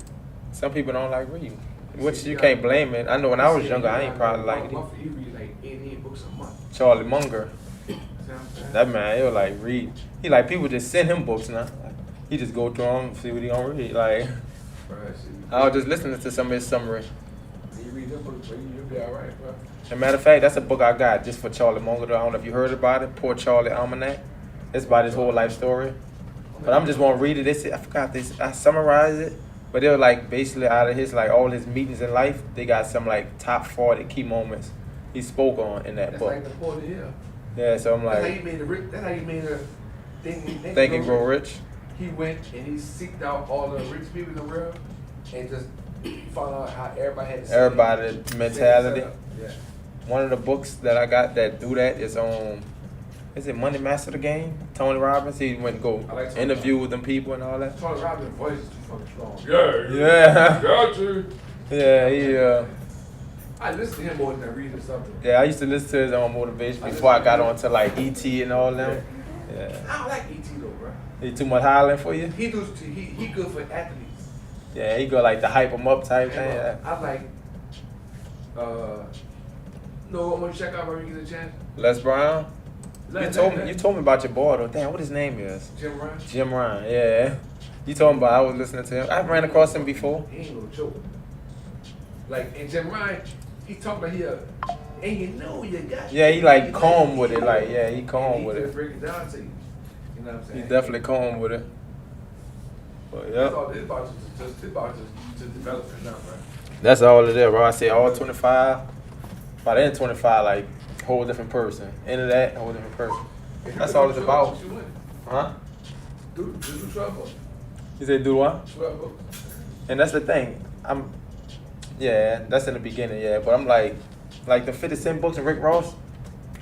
some people don't like reading, which See, you yeah. can't blame it. I know when I was He said younger, he I ain't probably like Warren it. Buffett, he read like 88 books a month. Charlie Munger, See what I'm saying? that man, he'll like read. He like people just send him books now. Like, he just go through them, see what he gonna read. Like Bro, see, I was just listening to some of his summary. you read them books, bro, you'll be all right, bro. As a matter of fact, that's a book I got just for Charlie Munger. I don't know if you heard about it. Poor Charlie Almanac. It's about his whole life story. But I'm just want to read it. I forgot this. I summarized it. But it was like basically out of his like all his meetings in life, they got some like top 40 key moments he spoke on in that That's book. like the Napoleon Hill. Yeah, so I'm That's how like, you made the rich. That's how you made the Think and Grow Rich. He went and he seeked out all the rich people in the world and just found out how everybody had the same- Everybody same mentality. setup. Yeah. One of the books that I got that do that is is it Money Master the Game? Tony Robbins. He went and go I like Tony interview with them people and all that. Tony Robbins' voice is too fucking strong. Yeah. Got you. Yeah, he I listen to him more than I read or something. yeah, I used to listen to his own motivation before I got onto like E.T. and all them. Yeah. I don't like E.T. though, bro. He too much hollering for you? He good for athletes. Yeah, he go like the hype him up type thing. And, I like, no, I'm gonna check out when we get a chance. Les Brown. You Let- told me about your boy though. Damn, what his name is? Jim Ryan. Jim Ryan. Yeah. You told me about. I was listening to him. I ran across him before. He ain't no joke. Like, and Jim Ryan, he talk like and you know you got. Yeah, he like calm with it. Like yeah, he calm with He it. break it down to you. You know what I'm He saying? definitely calm with it. But yeah, It's about to develop it now, bro. that's all it is, bro. I say all 25. By the end of 25, like whole different person. End of that, whole different person. If you That's do all it's 12 about. books, you win. Huh? Do 12 books. You said do what? 12 books. And that's the thing. Yeah, that's in the beginning, yeah. But I'm like the 50 Cent books and Rick Ross,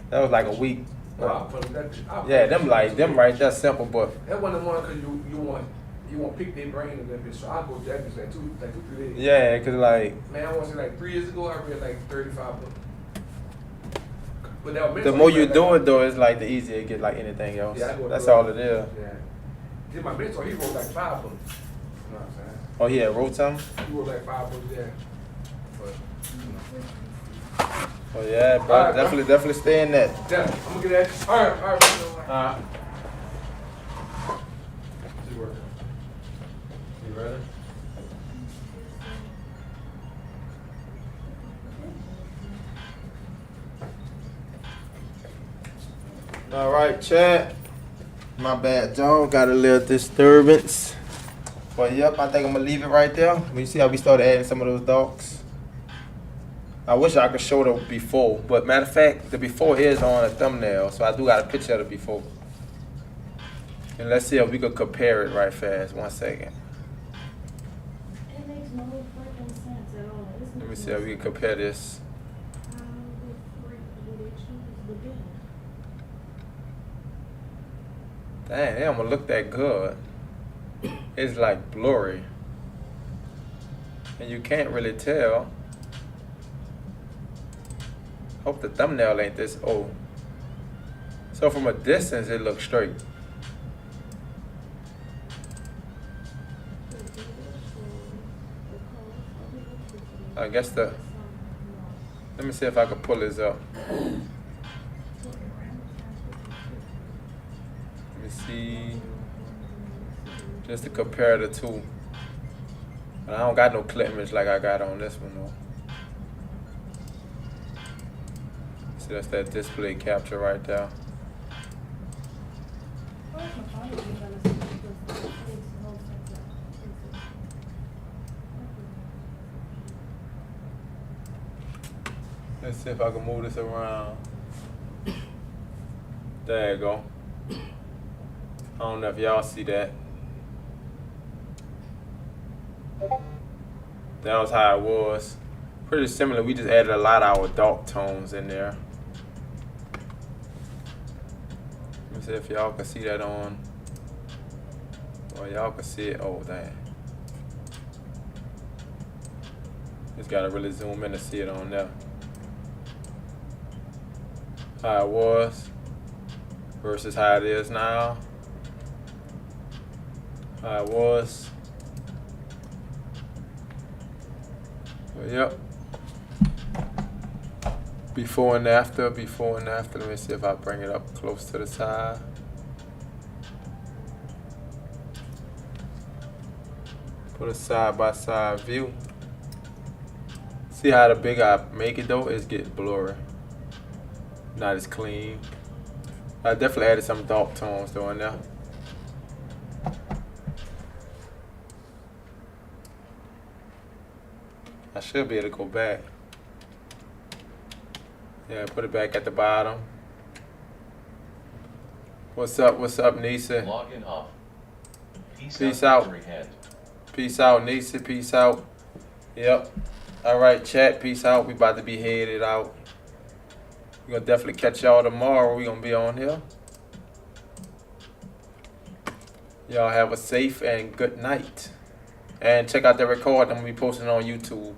that was like a week. No, I'll put that. Yeah, them right there simple, but That wasn't one because you want you won't pick their brain a little bit. So I'll go that bitch like 2, 3 days. Yeah, cause like Man, I want to say like 3 years ago, I read like 35 books. But that was the mentor, more you like, do it though, it's like the easier it get like anything else. Yeah, I go That's through all it is. Yeah. Then my mentor, he wrote like 5 books. You know what I'm saying? Oh, he had wrote something? He wrote like 5 books, yeah. But, you know. Oh yeah, bro. Alright, bro. Definitely stay in that. Yeah, I'm gonna get that. All right, bro. Just working. You ready? All right, chat. My bad, dog. Got a little disturbance. But yep, I think I'm gonna leave it right there. You see how we started adding some of those dogs. I wish I could show the before, but matter of fact, the before is on a thumbnail, so I do got a picture of the before. And let's see if we could compare it right fast. 1 second. It makes no freaking sense at all. It's Let me see if we can compare this. How the freak do they choose the bin? Dang, they don't gonna look that good. It's like blurry. And you can't really tell. Hope the thumbnail ain't this old. So from a distance, it looks straight. I guess the, let me see if I can pull this up. Let me see, just to compare the two. But I don't got no clip image like I got on this one though. See, that's that display capture right there. Where's my phone? I'm trying to see because it's the whole sector. Let's see if I can move this around. There you go. I don't know if y'all see that. That was how it was. Pretty similar. We just added a lot of our dark tones in there. Let me see if y'all can see that on. Well, y'all can see it. Oh, dang. Just gotta really zoom in to see it on there. How it was versus how it is now. How it was. But yep. Before and after, before and after. Let me see if I bring it up close to the side. Put a side-by-side view. See how the bigger I make it though, it's getting blurry. Not as clean. I definitely added some dark tones though in there. I should be able to go back. Yeah, put it back at the bottom. What's up, Nisa? Login off. Peace out. Victory hand. Peace out, Nisa. Peace out. Yep. All right, chat. Peace out. We about to be headed out. We're gonna definitely catch y'all tomorrow. We're gonna be on here. Y'all have a safe and good night. And check out the recording I'm gonna be posting on YouTube.